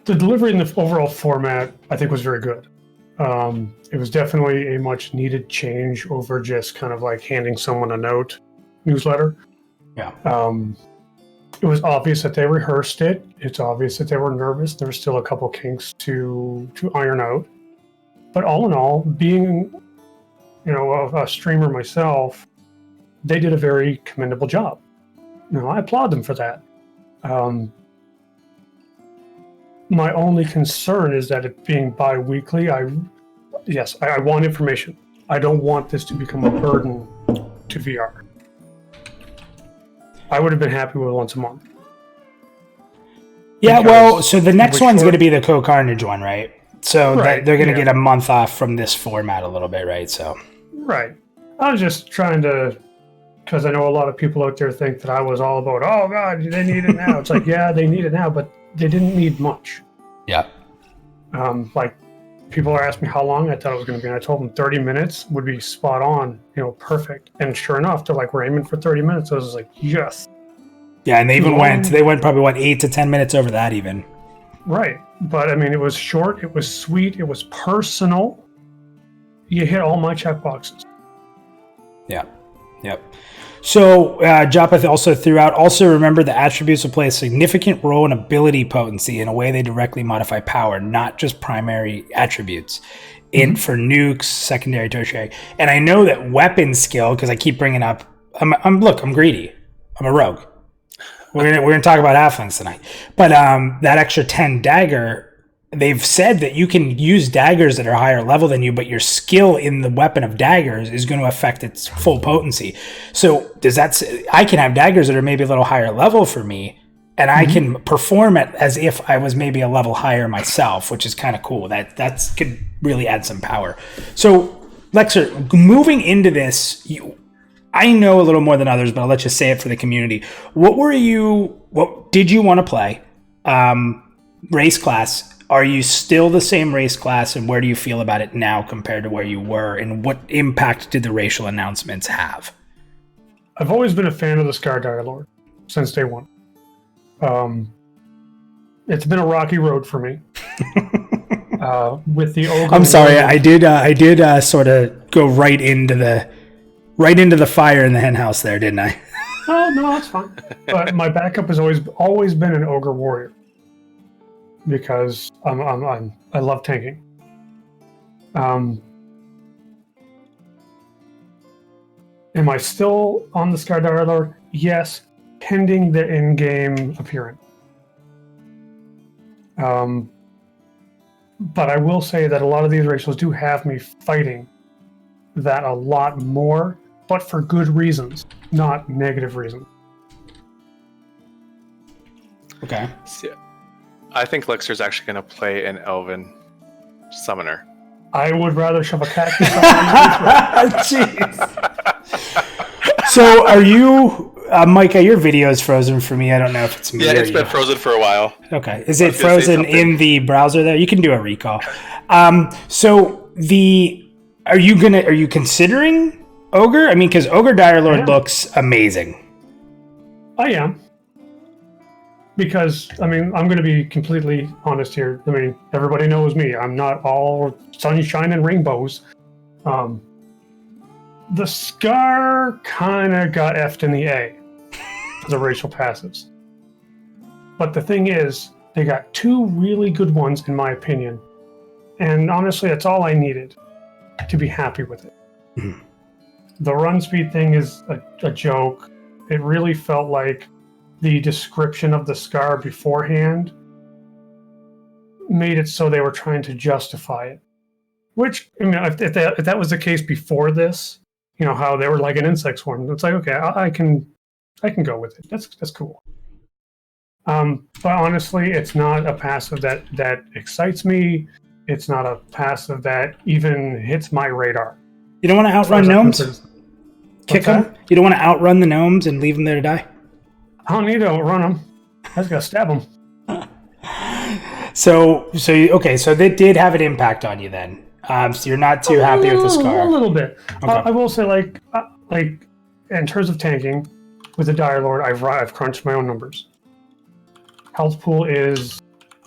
The delivery in the overall format, I think, was very good. It was definitely a much needed change over just kind of like handing someone a note newsletter. Yeah. It was obvious that they rehearsed it. It's obvious that they were nervous. There were still a couple kinks to iron out. But all in all, being, a streamer myself, they did a very commendable job. I applaud them for that. My only concern is that it being bi-weekly, I want information. I don't want this to become a burden to VR. I would have been happy with once a month. Yeah, well, so the next one's going to be the Co-Carnage one, right? So they're going to get a month off from this format a little bit, right? So. Right. I was just trying to, because I know a lot of people out there think that I was all about, oh, God, they need it now. It's like, yeah, they need it now, but they didn't need much. Yeah. Like, people are asking me how long I thought it was going to be, and I told them 30 minutes would be spot on, perfect. And sure enough, they're like, we're aiming for 30 minutes. So I was like, yes. Yeah, and they went probably, 8 to 10 minutes over that even. Right. But, I mean, it was short, it was sweet, it was personal. You hit all my check boxes. Yeah. Yep. So, Joppa also threw out, also remember the attributes will play a significant role in ability potency in a way they directly modify power, not just primary attributes. For nukes, secondary, tertiary. And I know that weapon skill, because I keep bringing up, I'm greedy. I'm a rogue. We're gonna talk about halflings tonight. But that extra 10 dagger, they've said that you can use daggers that are higher level than you, but your skill in the weapon of daggers is going to affect its full potency. So does that say, I can have daggers that are maybe a little higher level for me, and I can perform it as if I was maybe a level higher myself, which is kind of cool. That could really add some power. So Lexer, moving into this, I know a little more than others, but I'll let you say it for the community. What did you want to play? Race class. Are you still the same race class, and where do you feel about it now compared to where you were, and what impact did the racial announcements have? I've always been a fan of the Scar Dire Lord since day one. It's been a rocky road for me. With the ogre. I'm sorry, I did sort of go right into the fire in the hen house there, didn't I? Oh no, that's fine. But my backup has always been an ogre warrior. Because I love tanking. Am I still on the Scar Dire Lord? Yes, pending the in-game appearance. But I will say that a lot of these racials do have me fighting that a lot more, but for good reasons, not negative reasons. Okay. So, I think Lexer's actually going to play an Elven summoner. I would rather shove a cactus on Jeez. So are you, Micah, your video is frozen for me. I don't know if it's me. Yeah, or it's been frozen for a while. Okay. Is it frozen in the browser there? You can do a recall. So are you considering Ogre? I mean, because Ogre Dire Lord looks amazing. I am. Because, I mean, I'm going to be completely honest here. I mean, everybody knows me. I'm not all sunshine and rainbows. The Scar kind of got effed in the A, the racial passives. But the thing is, They got 2 really good ones, in my opinion. And honestly, that's all I needed to be happy with it. Mhm. The run speed thing is a joke. It really felt like the description of the Scar beforehand made it so they were trying to justify it. Which, I mean, if that was the case before this, you know, how they were like an insect swarm, it's like, okay, I can go with it. That's cool. But honestly, it's not a passive that excites me. It's not a passive that even hits my radar. You don't want to outrun gnomes? Kick them? You don't want to outrun the gnomes and leave them there to die? I don't need to outrun them. I just gotta stab them. So they did have an impact on you then. So you're not too happy with the Scar. A little bit. Okay. I will say, like in terms of tanking, with the Dire Lord, I've crunched my own numbers. Health pool is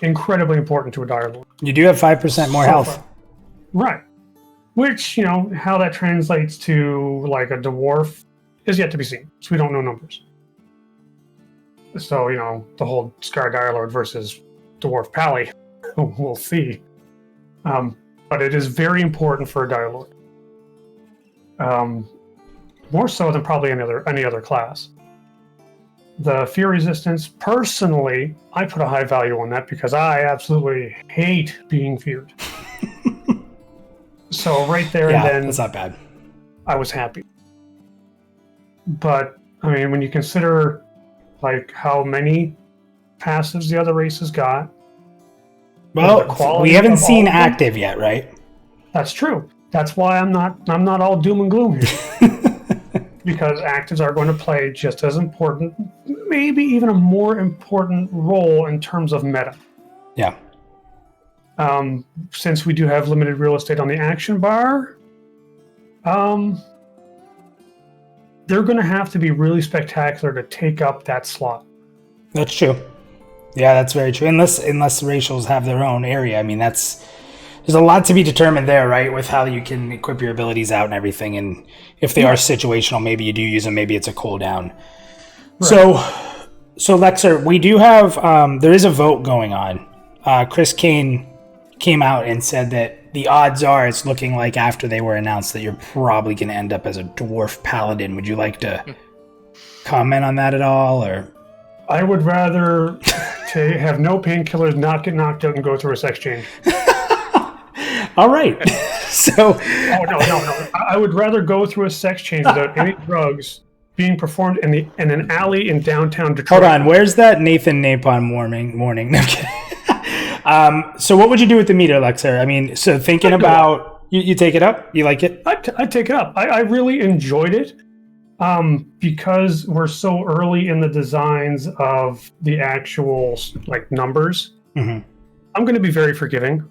incredibly important to a Dire Lord. You do have 5% more health. Right. Which, you know, how that translates to like a dwarf is yet to be seen. So we don't know numbers. So, you know, the whole Scar Dire Lord versus Dwarf Pally, we'll see. But it is very important for a Dire Lord. More so than probably any other class. The fear resistance, personally, I put a high value on that because I absolutely hate being feared. So right there and then, that's not bad. I was happy. But I mean, when you consider like how many passives the other races got, well, we haven't seen active yet, right? That's true. That's why I'm not all doom and gloom here. Because actives are going to play just as important, maybe even a more important role in terms of meta. Yeah. Since we do have limited real estate on the action bar, they're going to have to be really spectacular to take up that slot. That's true. Yeah, that's very true. Unless racials have their own area. I mean, there's a lot to be determined there, right? With how you can equip your abilities out and everything. And if they are situational, maybe you do use them. Maybe it's a cooldown. Right. So Lexer, we do have, there is a vote going on. Chris Kane came out and said that the odds are it's looking like after they were announced that you're probably going to end up as a dwarf paladin. Would you like to comment on that at all, or? I would rather have no painkillers, not get knocked out, and go through a sex change. All right. So. No. I would rather go through a sex change without any drugs being performed in an alley in downtown Detroit. Hold on. Where's that Nathan Napalm warning? No, I'm kidding. So what would you do with the meter, Lexer? I mean, so thinking about you take it up? You like it? I take it up. I really enjoyed it. Because we're so early in the designs of the actual like numbers, I'm going to be very forgiving.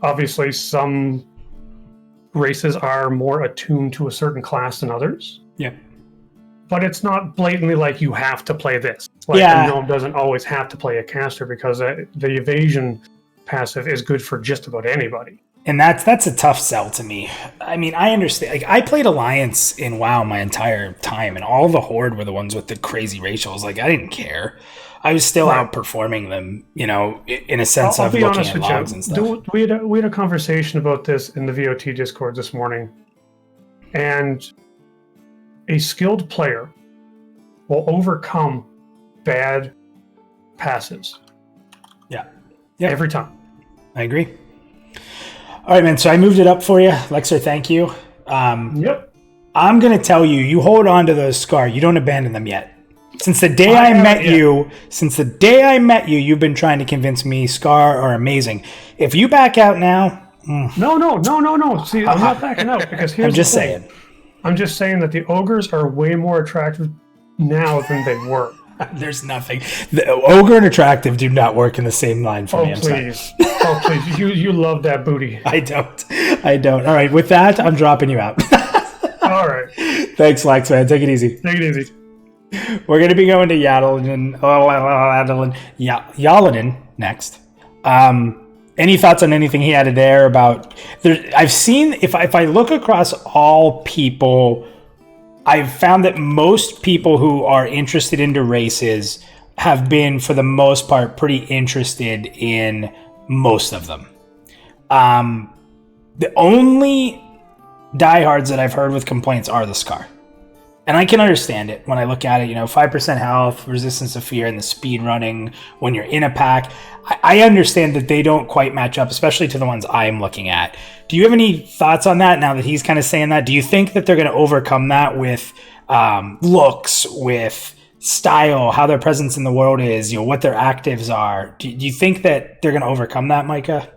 Obviously, some races are more attuned to a certain class than others. Yeah. But it's not blatantly like you have to play this. Like a gnome doesn't always have to play a caster because the evasion passive is good for just about anybody. And that's a tough sell to me. I mean, I understand. Like, I played Alliance in WoW my entire time, and all the Horde were the ones with the crazy racials. Like, I didn't care. I was still outperforming them, you know, in a sense of looking at logs and stuff. We had a conversation about this in the VOT Discord this morning, and a skilled player will overcome bad passives. Yeah. Every time. I agree. All right, man. So I moved it up for you. Lexer, thank you. Yep. I'm going to tell you, you hold on to those Scar. You don't abandon them yet. Since the day I met you, you've been trying to convince me Scar are amazing. If you back out now... No. See, I'm not backing out because here's saying. I'm just saying that the ogres are way more attractive now than they were. There's nothing. The ogre and attractive do not work in the same line for me. Please. Oh, please. You love that booty. I don't. All right. With that, I'm dropping you out. All right. Thanks, Lex, man. Take it easy. We're going to be going to Yalanin next. Any thoughts on anything he added there about... I've seen... If I look across all people... I've found that most people who are interested into races have been, for the most part, pretty interested in most of them. The only diehards that I've heard with complaints are the Scar. And I can understand it when I look at it, 5% health, resistance to fear, and the speed running when you're in a pack. I understand that they don't quite match up, especially to the ones I'm looking at. Do you have any thoughts on that now that he's kind of saying that? Do you think that they're going to overcome that with looks, with style, how their presence in the world is, what their actives are? Do you think that they're going to overcome that, Micah?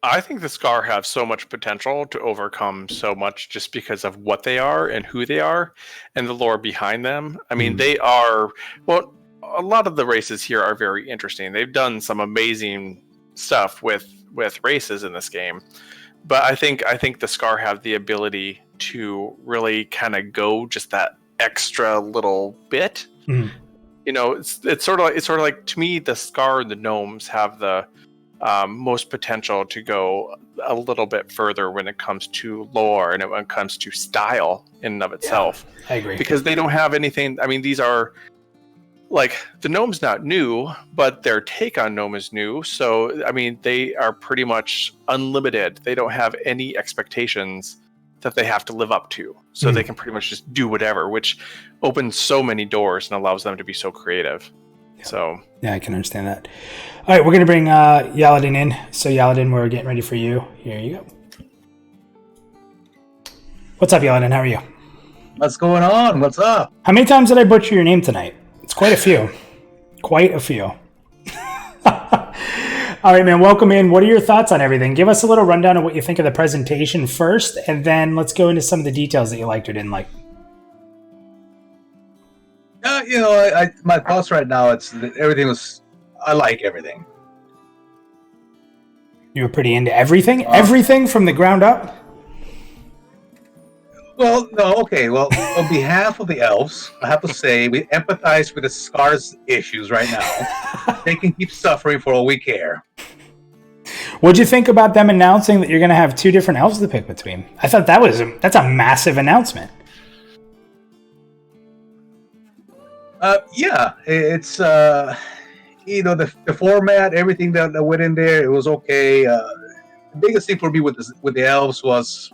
I think the Scar have so much potential to overcome so much just because of what they are and who they are and the lore behind them. I mean, they are, well, a lot of the races here are very interesting. They've done some amazing stuff with races in this game. But I think the Scar have the ability to really kind of go just that extra little bit. It's sort of like to me, the Scar and the gnomes have the most potential to go a little bit further when it comes to lore and when it comes to style in and of itself. Yeah, I agree. Because they don't have anything. I mean, these are like the gnome's not new, but their take on gnome is new. So, I mean, they are pretty much unlimited. They don't have any expectations that they have to live up to. So they can pretty much just do whatever, which opens so many doors and allows them to be so creative. So yeah, I can understand that. All right, we're going to bring Yaladin in. So Yaladin, we're getting ready for you. Here you go. What's up, Yaladin? How are you? What's going on? What's up? How many times did I butcher your name tonight? It's quite a few. Quite a few. All right, man, welcome in. What are your thoughts on everything? Give us a little rundown of what you think of the presentation first, and then let's go into some of the details that you liked or didn't like. My thoughts right now, I like everything. You were pretty into everything? Everything from the ground up? Well, no, okay. Well, on behalf of the elves, I have to say we empathize with the Scar's issues right now. They can keep suffering for all we care. What'd you think about them announcing that you're going to have two different elves to pick between? I thought that's a massive announcement. Yeah, it's the format, everything that went in there, it was okay. The biggest thing for me with the elves was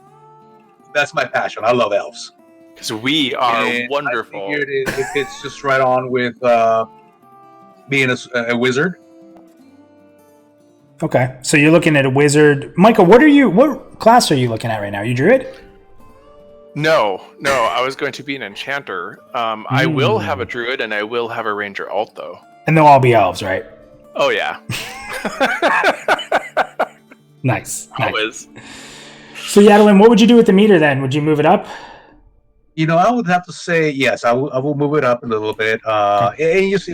that's my passion. I love elves because we are wonderful. I figured it fits just right on with being a wizard. Okay, so you're looking at a wizard. Michael, what class are you looking at right now? You druid? No, I was going to be an enchanter. I will have a druid and I will have a ranger alt though. And they'll all be elves, right? Oh yeah. Nice. Always. So Yadalin, what would you do with the meter then? Would you move it up? I would have to say yes. I will move it up a little bit. And just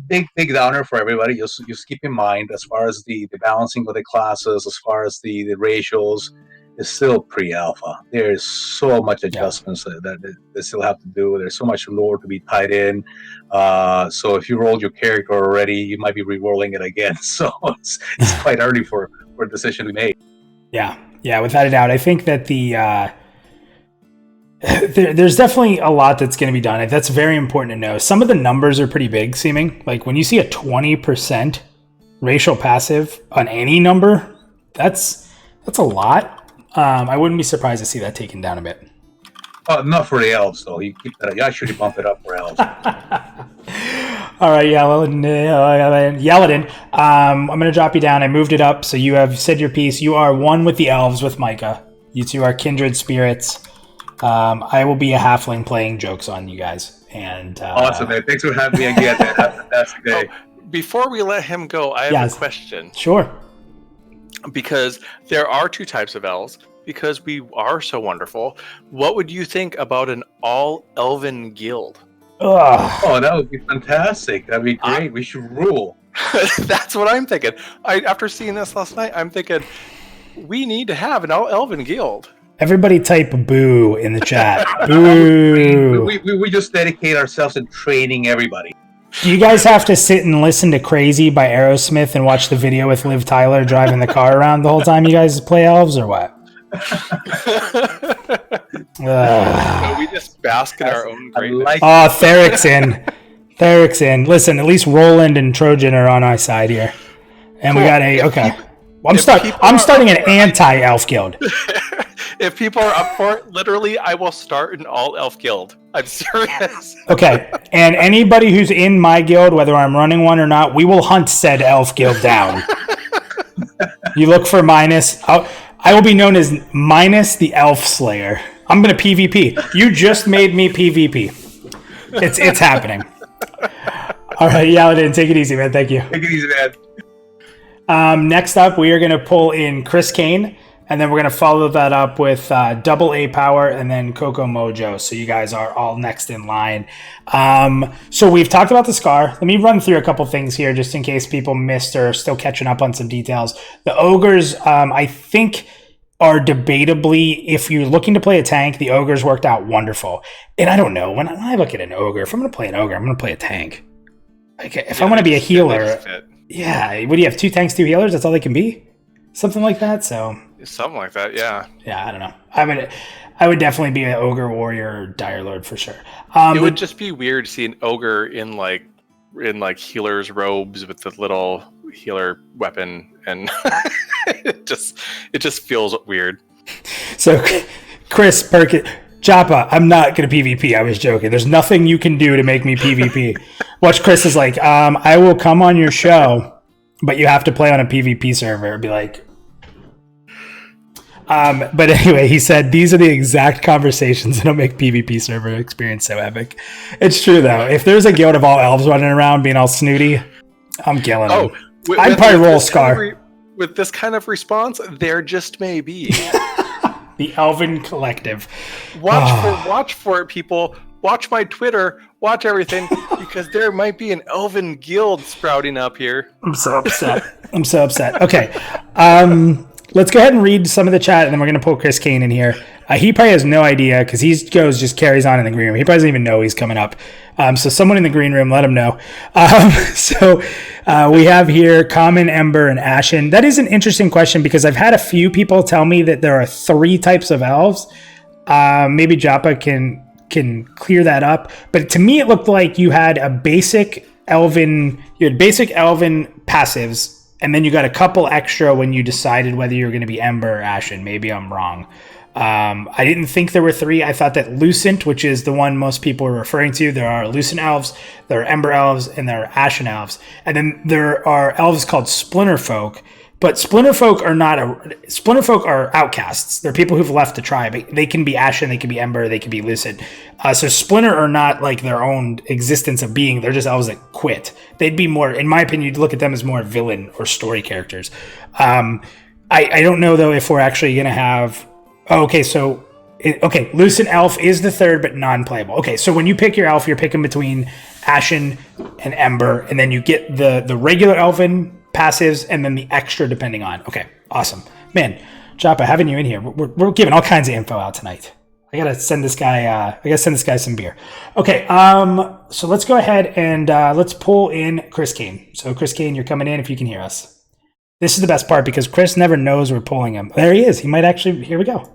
big downer for everybody. Just keep in mind as far as the balancing of the classes, as far as the ratios. Is still pre-alpha. There's so much adjustments that they still have to do. There's so much lore to be tied in. So if you rolled your character already, you might be re-rolling it again. So it's quite early for a decision to be made. Yeah, without a doubt. I think that there's definitely a lot that's going to be done. That's very important to know. Some of the numbers are pretty big seeming. Like when you see a 20% racial passive on any number, that's a lot. I wouldn't be surprised to see that taken down a bit. Not for the elves, though. You keep that. I should bump it up for elves. All right, Yaladin. I'm going to drop you down. I moved it up, so you have said your piece. You are one with the elves with Micah. You two are kindred spirits. I will be a halfling playing jokes on you guys. And awesome, man. Thanks for having me again. Man. Have a fantastic day. Before we let him go, I have a question. Sure. Because there are two types of elves, because we are so wonderful. What would you think about an all-elven guild? Ugh. Oh, that would be fantastic. That'd be great. We should rule. That's what I'm thinking. After seeing this last night, I'm thinking, we need to have an all-elven guild. Everybody type boo in the chat. Boo. We just dedicate ourselves to training everybody. Do you guys have to sit and listen to Crazy by Aerosmith and watch the video with Liv Tyler driving the car around the whole time you guys play elves or what? So we just bask in our own greatness. Oh, Theric's in. Therick's in. Listen, at least Roland and Trojan are on our side here. And we got I'm starting an anti-elf guild. If people are up for it, literally, I will start an all-elf guild. I'm serious. Okay, and anybody who's in my guild, whether I'm running one or not, we will hunt said elf guild down. You look for Minus. I will be known as Minus the Elf Slayer. I'm going to PvP. You just made me PvP. It's happening. All right, Yaladin, take it easy, man. Thank you. Take it easy, man. Next up, we are going to pull in Chris Kane, and then we're going to follow that up with Double A Power and then Coco Mojo. So you guys are all next in line. So we've talked about the Scar. Let me run through a couple things here just in case people missed or are still catching up on some details. The Ogres, I think, are debatably, if you're looking to play a tank, the Ogres worked out wonderful. And I don't know, when I look at an Ogre, if I'm going to play an Ogre, I'm going to play a tank. Like, if I want to be a healer, yeah, what do you have, 2 tanks, 2 healers? That's all they can be? Something like that, so... Something like that, yeah. Yeah, I don't know. I would definitely be an Ogre, Warrior, or Dire Lord for sure. It would just be weird to see an Ogre in healer's robes with the little healer weapon, and it just feels weird. So, Chris Perkins, Joppa, I'm not going to PvP. I was joking. There's nothing you can do to make me PvP. Watch Chris is like, I will come on your show, but you have to play on a PvP server. It'd be like... but anyway, he said these are the exact conversations that'll make PvP server experience so epic. It's true though. If there's a guild of all elves running around being all snooty, I'm killing them. I'd probably roll Scar. With this kind of response, there just may be. The Elven Collective. Watch for it, people. Watch my Twitter. Watch everything, because there might be an Elven guild sprouting up here. I'm so upset. Okay. Let's go ahead and read some of the chat, and then we're going to pull Chris Kane in here. He probably has no idea, because just carries on in the green room. He probably doesn't even know he's coming up. So someone in the green room, let him know. We have here Common, Ember, and Ashen. That is an interesting question, because I've had a few people tell me that there are 3 types of elves. Maybe Joppa can clear that up. But to me, it looked like you had basic Elven passives, and then you got a couple extra when you decided whether you were going to be Ember or Ashen. Maybe I'm wrong. I didn't think there were 3. I thought that Lucent, which is the one most people are referring to, there are Lucent elves, there are Ember elves, and there are Ashen elves. And then there are elves called Splinter Folk. But Splinter Folk are outcasts. They're people who've left the tribe. They can be Ashen, they can be Ember, they can be Lucent. So Splinter are not like their own existence of being. They're just elves that quit. They'd be more, in my opinion, you'd look at them as more villain or story characters. I don't know, though, if we're actually going to have... Lucent Elf is the 3rd, but non-playable. Okay, so when you pick your elf, you're picking between Ashen and Ember, and then you get the regular Elven passives, and then the extra depending on. Okay, awesome. Man, Joppa, having you in here, we're giving all kinds of info out tonight. I gotta send this guy some beer. Okay, so let's go ahead and let's pull in Chris Kane. So Chris Kane, you're coming in if you can hear us. This is the best part because Chris never knows we're pulling him. There he is. He might actually. Here we go.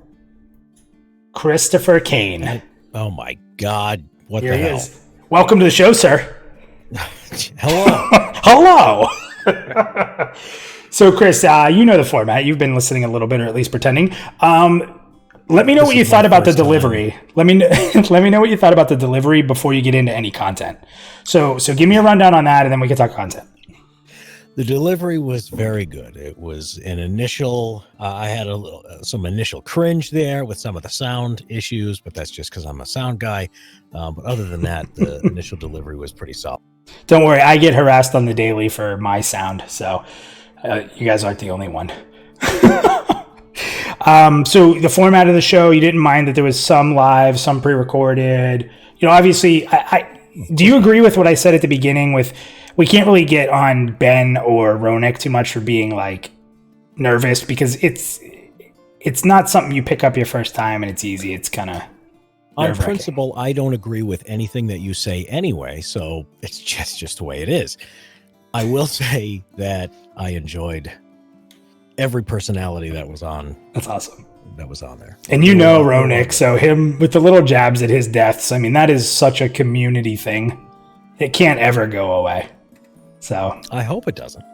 Christopher Kane. Oh my God! What here the hell? He is. Welcome to the show, sir. Hello. Hello. So, Chris, you know the format. You've been listening a little bit, or at least pretending. Let me know what you thought about the delivery. Let me know what you thought about the delivery before you get into any content. So give me a rundown on that, and then we can talk content. The delivery was very good. It was an initial. I had some initial cringe there with some of the sound issues, but that's just because I'm a sound guy. But other than that, the initial delivery was pretty solid. Don't worry, I get harassed on the daily for my sound, so you guys aren't the only one. So the format of the show, you didn't mind that there was some live, some pre-recorded. Obviously, do you agree with what I said at the beginning with we can't really get on Ben or Ronik too much for being like nervous because it's not something you pick up your first time and it's easy. It's kind of on principle. I don't agree with anything that you say anyway, so it's just the way it is. I will say that I enjoyed every personality that was on. That's awesome. That was on there. And Ronik, so him with the little jabs at his deaths. I mean, that is such a community thing. It can't ever go away. So I hope it doesn't.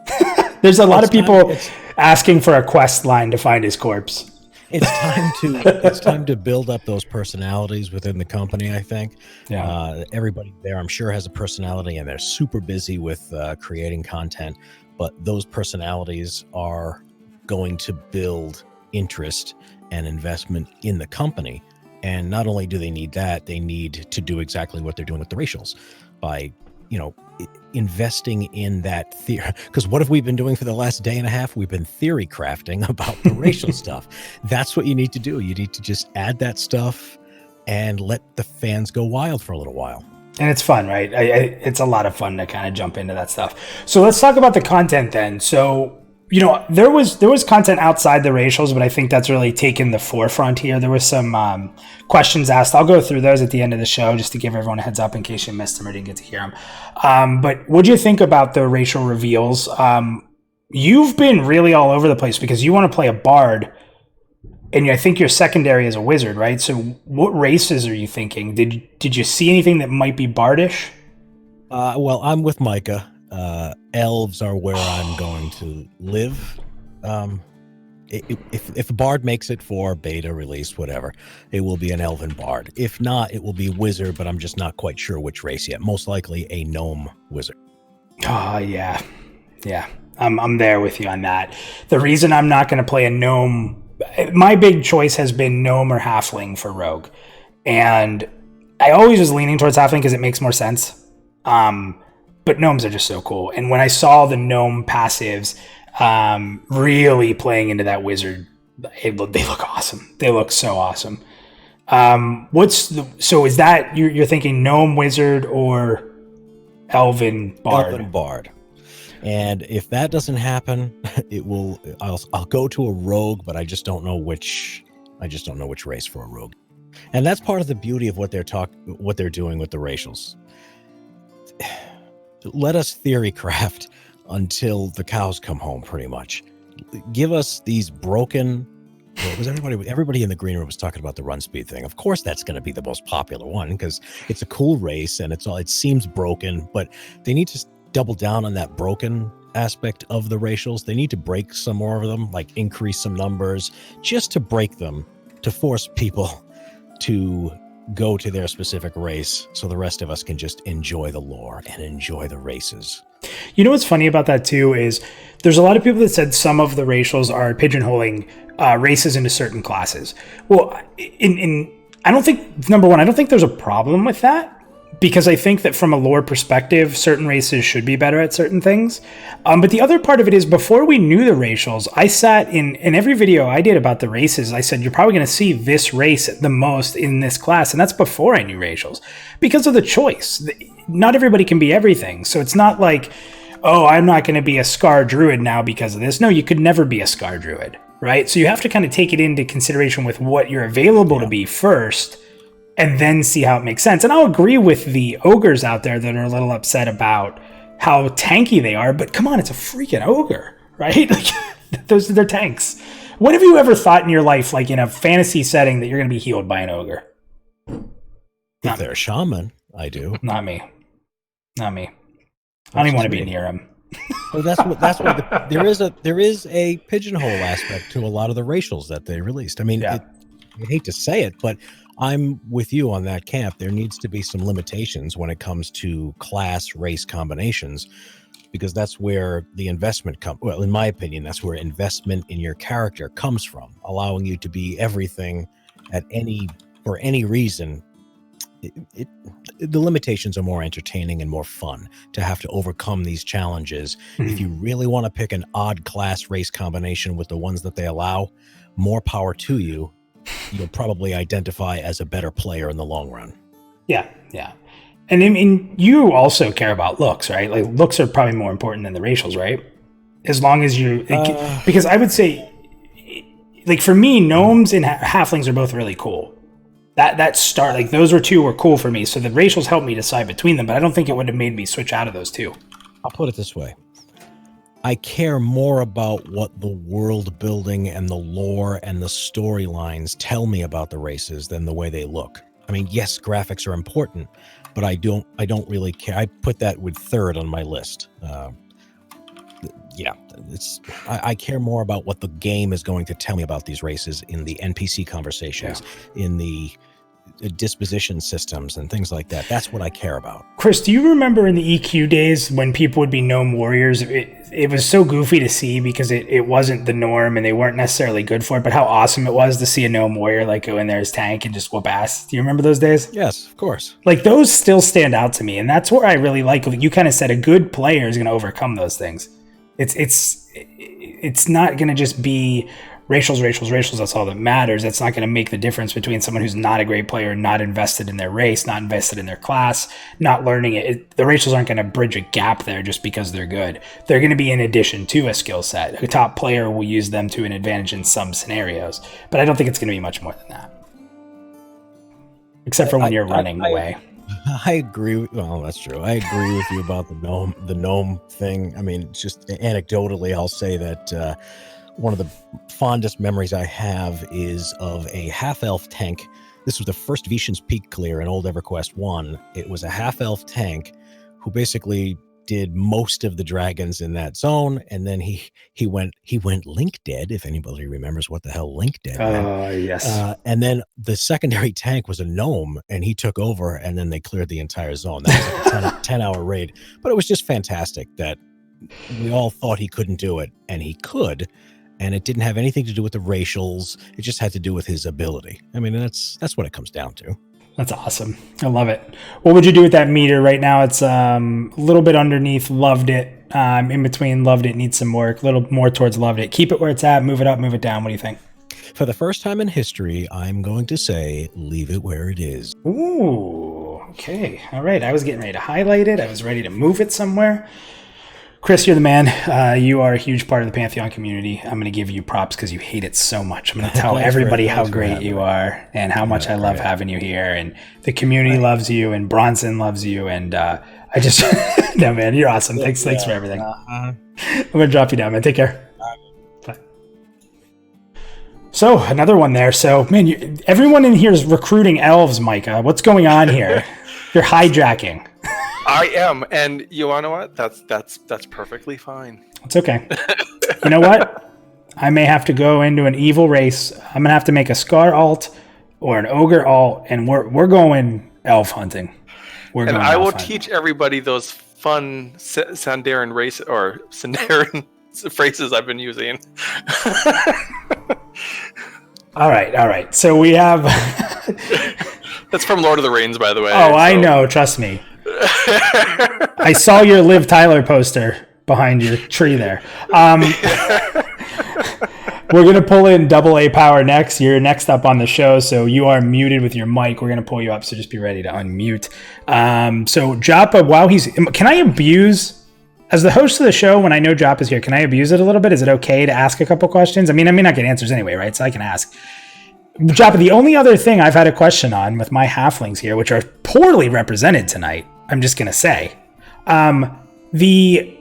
there's a lot of people asking for a quest line to find his corpse. It's time to build up those personalities within the company. I think everybody there, I'm sure, has a personality, and they're super busy with creating content. But those personalities are going to build interest and investment in the company. And not only do they need that, they need to do exactly what they're doing with the racials by, investing in that theory. Because what have we been doing for the last day and a half? We've been theory crafting about the racial stuff. That's what you need to do. You need to just add that stuff and let the fans go wild for a little while. And it's fun, right? It's a lot of fun to kind of jump into that stuff. So let's talk about the content then. So, there was content outside the racials, but I think that's really taken the forefront here. There was some questions asked. I'll go through those at the end of the show just to give everyone a heads up in case you missed them or didn't get to hear them. But what do you think about the racial reveals? You've been really all over the place because you want to play a bard, and I think your secondary is a wizard, right? So what races are you thinking? Did you see anything that might be bardish? Well, I'm with Micah. Elves are where I'm going to live. If a bard makes it for beta release, whatever, it will be an elven bard. If not, it will be wizard, but I'm just not quite sure which race yet. Most likely a gnome wizard. Oh, yeah. I'm there with you on that. The reason I'm not going to play a gnome, my big choice has been gnome or halfling for rogue. And I always was leaning towards halfling because it makes more sense. But gnomes are just so cool. And when I saw the gnome passives really playing into that wizard, they look awesome. They look so awesome. So is that you're thinking gnome wizard or elven bard? Elven bard. And if that doesn't happen, I'll go to a rogue, but I just don't know which race for a rogue. And that's part of the beauty of what they're doing with the racials. Let us theory craft until the cows come home, pretty much. Give us these broken... was everybody in the green room was talking about the run speed thing. Of course that's going to be the most popular one because it's a cool race and it seems broken, but they need to double down on that broken aspect of the racials. They need to break some more of them, like increase some numbers, just to break them, to force people to go to their specific race so the rest of us can just enjoy the lore and enjoy the races. You know what's funny about that too is there's a lot of people that said some of the racials are pigeonholing races into certain classes. Well, I don't think, number one, I don't think there's a problem with that because I think that from a lore perspective, certain races should be better at certain things. But the other part of it is before we knew the racials, I sat in every video I did about the races, I said, you're probably going to see this race the most in this class. And that's before I knew racials because of the choice. Not everybody can be everything. So it's not like, oh, I'm not going to be a Scar Druid now because of this. No, you could never be a Scar Druid, right? So you have to kind of take it into consideration with what you're available to be first and then see how it makes sense. And I'll agree with the ogres out there that are a little upset about how tanky they are, but come on, it's a freaking ogre, right? Like, those are their tanks. When have you ever thought in your life, like in a fantasy setting, that you're going to be healed by an ogre? If they're a shaman, I do. Not me. I don't even want to be near him. Well, that's what there is a pigeonhole aspect to a lot of the racials that they released. I mean, I hate to say it, but I'm with you on that camp. There needs to be some limitations when it comes to class race combinations, because that's where the investment comes. Well, in my opinion, that's where investment in your character comes from, allowing you to be everything for any reason. The limitations are more entertaining and more fun to have to overcome these challenges. Mm-hmm. If you really want to pick an odd class race combination with the ones that they allow, more power to you. You'll probably identify as a better player in the long run. Yeah. And I mean, you also care about looks, right? Like, looks are probably more important than the racials, right? As long as because I would say, like, for me, gnomes and halflings are both really cool. Those were cool for me. So the racials helped me decide between them, but I don't think it would have made me switch out of those two. I'll put it this way. I care more about what the world building and the lore and the storylines tell me about the races than the way they look. I mean, yes, graphics are important, but I don't really care. I put that with third on my list. Yeah, I care more about what the game is going to tell me about these races in the NPC conversations, in the disposition systems and things like that. That's what I care about. Chris, do you remember in the EQ days when people would be gnome warriors? It was so goofy to see because it wasn't the norm and they weren't necessarily good for it, but how awesome it was to see a gnome warrior like go in there as tank and just whoop ass. Do you remember those days? Yes, of course. Like those still stand out to me, and that's where I really like, you kind of said a good player is going to overcome those things. It's not going to just be racials. That's all that matters. That's not going to make the difference between someone who's not a great player, not invested in their race, not invested in their class, not learning it. The racials aren't going to bridge a gap there just because they're good. They're going to be in addition to a skill set. A top player will use them to an advantage in some scenarios, but I don't think it's going to be much more than that. Except for when you're running away. I agree. Well, that's true. I agree with you about the gnome thing. I mean, just anecdotally, I'll say that one of the fondest memories I have is of a half-elf tank. This was the first Vishen's Peak clear in Old EverQuest 1. It was a half-elf tank who basically did most of the dragons in that zone, and then he went Link Dead, if anybody remembers what the hell Link Dead meant. Oh, yes. And then the secondary tank was a gnome, and he took over, and then they cleared the entire zone. That was like a 10-hour raid. But it was just fantastic that we all thought he couldn't do it, and he could, and it didn't have anything to do with the racials. It just had to do with his ability. I mean, that's what it comes down to. That's awesome. I love it. What would you do with that meter right now? It's a little bit underneath loved it. In between loved it, needs some work. A little more towards loved it. Keep it where it's at. Move it up, move it down. What do you think? For the first time in history, I'm going to say leave it where it is. Ooh, okay. All right. I was getting ready to highlight it. I was ready to move it somewhere. Chris, you're the man. You are a huge part of the Pantheon community. I'm going to give you props because you hate it so much. I'm going to tell everybody how great you are and how much I love having you here. And the community loves you, and Bronson loves you. And I just, no, man, you're awesome. Thanks for everything. I'm going to drop you down, man. Take care. Bye. So, another one there. So, man, everyone in here is recruiting elves, Micah. What's going on here? You're hijacking. I am, and you wanna know what? That's perfectly fine. It's okay. You know what? I may have to go into an evil race. I'm gonna have to make a Scar alt or an Ogre alt, and we're going elf hunting. And I will teach everybody those fun Sandarin race or Sandarin phrases I've been using. All right. So we have. That's from Lord of the Rings, by the way. Oh, so. I know. Trust me. I saw your Liv Tyler poster behind your tree there. We're going to pull in AA power next. You're next up on the show, so you are muted with your mic. We're going to pull you up, so just be ready to unmute. So Joppa, while can I abuse, as the host of the show, when I know Joppa's here, can I abuse it a little bit? Is it okay to ask a couple questions? I mean, I may not get answers anyway, right? So I can ask. Joppa, the only other thing I've had a question on with my halflings here, which are poorly represented tonight, I'm just going to say, the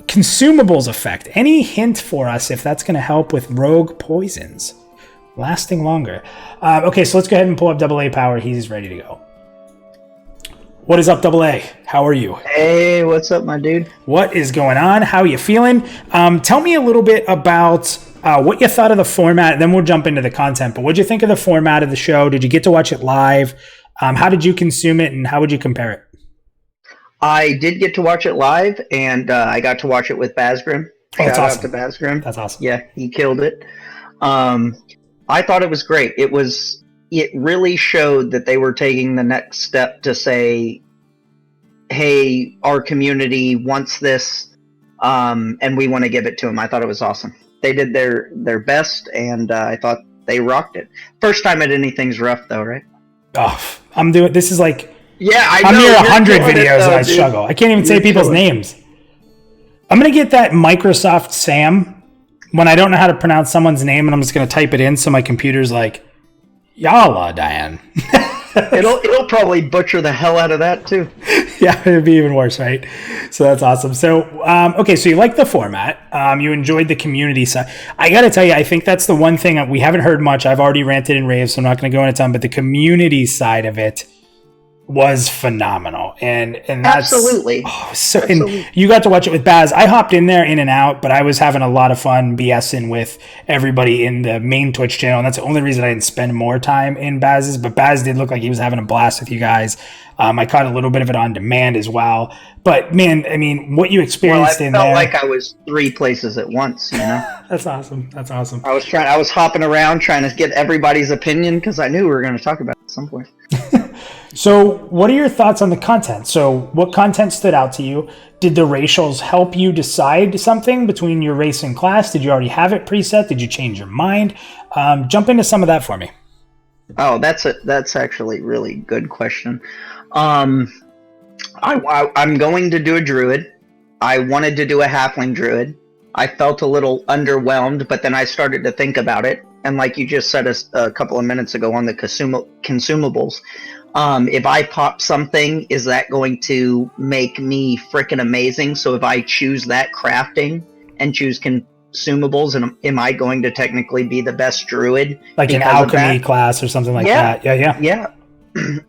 consumables effect. Any hint for us if that's going to help with rogue poisons lasting longer? Okay, so let's go ahead and pull up AA power. He's ready to go. What is up, AA? How are you? Hey, what's up, my dude? What is going on? How are you feeling? Tell me a little bit about what you thought of the format, then we'll jump into the content. But what did you think of the format of the show? Did you get to watch it live? How did you consume it, and how would you compare it? I did get to watch it live, and I got to watch it with Basgrim. That's awesome. Shout out to Basgrim. That's awesome. Yeah, he killed it. I thought it was great. It really showed that they were taking the next step to say, hey, our community wants this, and we want to give it to them. I thought it was awesome. They did their best, and I thought they rocked it. First time at Anything's Rough, though, right? Oh, I'm doing. This is like. Yeah, I'm near 100 videos and I struggle. I can't even say people's names. I'm gonna get that Microsoft Sam when I don't know how to pronounce someone's name, and I'm just gonna type it in so my computer's like, "Yalla, Diane." It'll probably butcher the hell out of that too. Yeah, it'd be even worse, right? So that's awesome. So, okay, so you like the format. You enjoyed the community side. I got to tell you, I think that's the one thing that we haven't heard much. I've already ranted and raved, so I'm not going to go into ton. But the community side of it, was phenomenal, and that's Absolutely. so. Absolutely. And you got to watch it with Baz. I hopped in there in and out, but I was having a lot of fun BSing with everybody in the main Twitch channel, and that's the only reason I didn't spend more time in Baz's. But Baz did look like he was having a blast with you guys. I caught a little bit of it on demand as well. But man, I mean, what you experienced in there, I felt like I was 3 places at once. You know, that's awesome. That's awesome. I was hopping around trying to get everybody's opinion because I knew we were going to talk about it at some point. So, what are your thoughts on the content? So, what content stood out to you? Did the racials help you decide something between your race and class? Did you already have it preset? Did you change your mind? Jump into some of that for me. Oh, that's actually a really good question. I'm going to do a druid. I wanted to do a halfling druid. I felt a little underwhelmed, but then I started to think about it. And like you just said a couple of minutes ago on the consumables, if I pop something, is that going to make me freaking amazing? So if I choose that crafting and choose consumables, and am I going to technically be the best druid? Like an alchemy class or something like that? Yeah.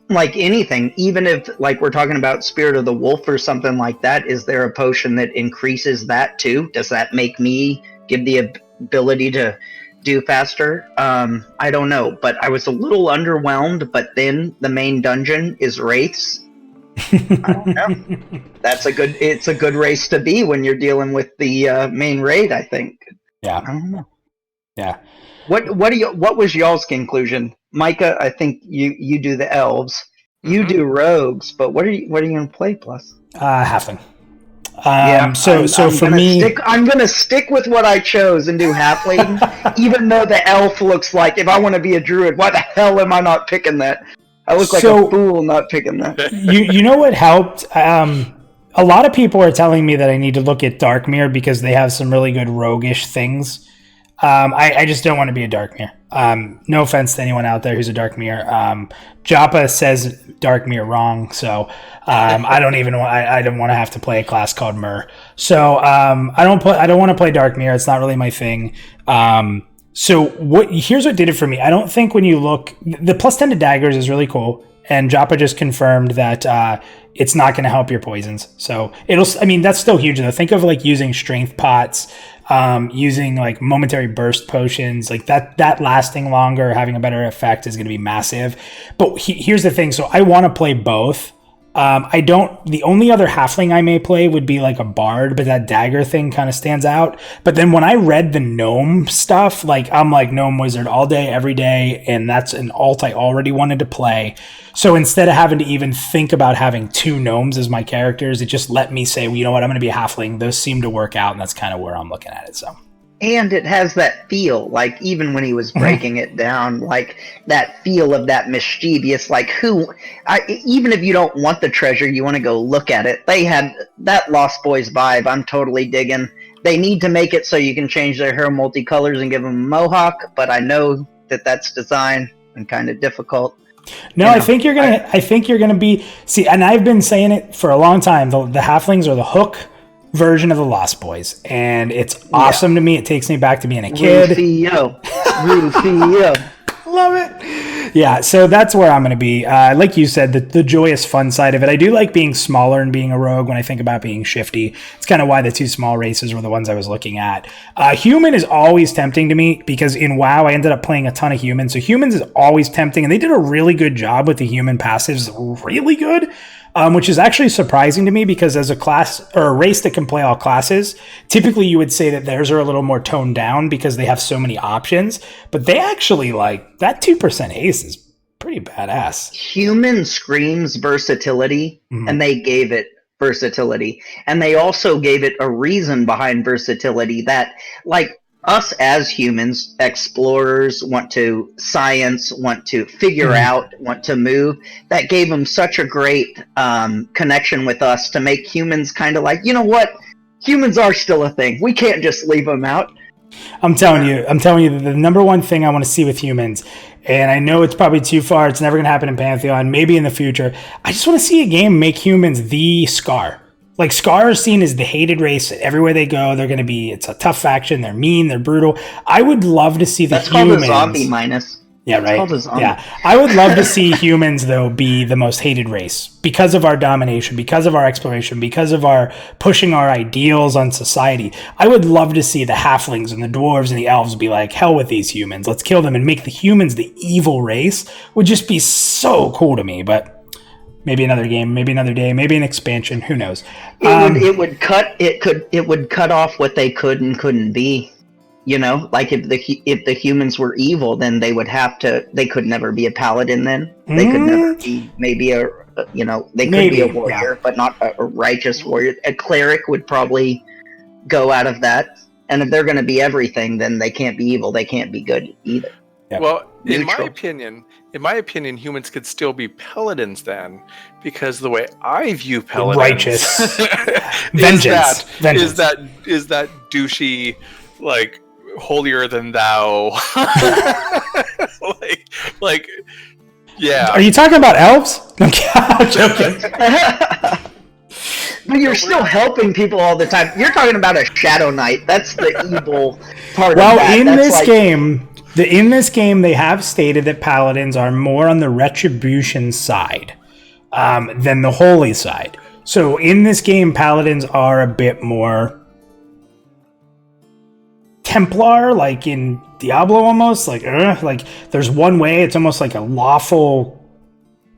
Like anything, even if like we're talking about Spirit of the Wolf or something like that, is there a potion that increases that too? Does that make me give the ability to do faster? I don't know, but I was a little underwhelmed. But then the main dungeon is wraiths. I don't know. It's a good race to be when you're dealing with the main raid, I think. Yeah. I don't know. Yeah. What was y'all's conclusion? Micah, I think you do the elves. You do rogues, but what are you gonna play plus? Halfling. I'm gonna stick with what I chose and do halfling, even though the elf looks like, if I want to be a druid, why the hell am I not picking that? I look like a fool not picking that. You know what helped? A lot of people are telling me that I need to look at Darkmere because they have some really good roguish things. I just don't want to be a Darkmere. No offense to anyone out there who's a Darkmere. Joppa says Darkmere wrong, so I don't want to have to play a class called Myr. So I don't want to play Darkmere. It's not really my thing. Here's what did it for me. I don't think when you look, the +10 to daggers is really cool, and Joppa just confirmed that it's not going to help your poisons. So that's still huge though. Think of like using strength pots, using like momentary burst potions, like that lasting longer, having a better effect is going to be massive. But here's the thing. So I want to play both. The only other halfling I may play would be like a bard, but that dagger thing kind of stands out. But then when I read the gnome stuff, like I'm like gnome wizard all day, every day. And that's an alt I already wanted to play. So instead of having to even think about having 2 gnomes as my characters, it just let me say, well, you know what, I'm going to be a halfling. Those seem to work out. And that's kind of where I'm looking at it. So. And it has that feel, like even when he was breaking it down, like that feel of that mischievous, like even if you don't want the treasure, you want to go look at it. They had that Lost Boys vibe. I'm totally digging. They need to make it so you can change their hair multicolors and give them a mohawk, but I know that's design and kind of difficult. No, I think you're gonna be, and I've been saying it for a long time. The halflings are the hook version of the Lost Boys, and it's awesome to me. It takes me back to being a kid. Rufio. Love it. Yeah, so that's where I'm going to be. Like you said, the joyous fun side of it. I do like being smaller and being a rogue when I think about being shifty. It's kind of why the 2 small races were the ones I was looking at. Human is always tempting to me because in WoW I ended up playing a ton of humans. So humans is always tempting, and they did a really good job with the human passives. Really good. Which is actually surprising to me because as a class or a race that can play all classes, typically you would say that theirs are a little more toned down because they have so many options, but they actually like that 2% haste is pretty badass. Human screams versatility, and they gave it versatility. And they also gave it a reason behind versatility that, like, us as humans, explorers, want to science, want to figure out, want to move. That gave them such a great connection with us to make humans kind of like, you know what? Humans are still a thing. We can't just leave them out. I'm telling you, the number one thing I want to see with humans, and I know it's probably too far, it's never going to happen in Pantheon, maybe in the future, I just want to see a game make humans the Scar. Like, Scar is seen as the hated race. Everywhere they go, they're going to be, it's a tough faction. They're mean. They're brutal. I would love to see the humans. That's called a zombie minus. Yeah, right. called a zombie. Yeah, I would love to see humans though be the most hated race because of our domination, because of our exploration, because of our pushing our ideals on society. I would love to see the halflings and the dwarves and the elves be like, hell with these humans, let's kill them and make the humans the evil race. Would just be so cool to me. But maybe another game, maybe another day, maybe an expansion. Who knows? It would cut off what they could and couldn't be. You know, like if the humans were evil, then they could never be a paladin. Then they could never be maybe they could be a warrior, but not a righteous warrior. A cleric would probably go out of that. And if they're going to be everything, then they can't be evil. They can't be good either. Yep. Well, in my opinion, humans could still be paladins then, because the way I view paladins, righteous vengeance, is that douchey, like, holier than thou, like, yeah. Are you talking about elves? I'm joking. But you're still helping people all the time. You're talking about a Shadow Knight. That's the evil part of that. Well, in this game, they have stated that paladins are more on the retribution side than the holy side. So in this game, paladins are a bit more Templar, like in Diablo almost. Like there's one way. It's almost like a lawful,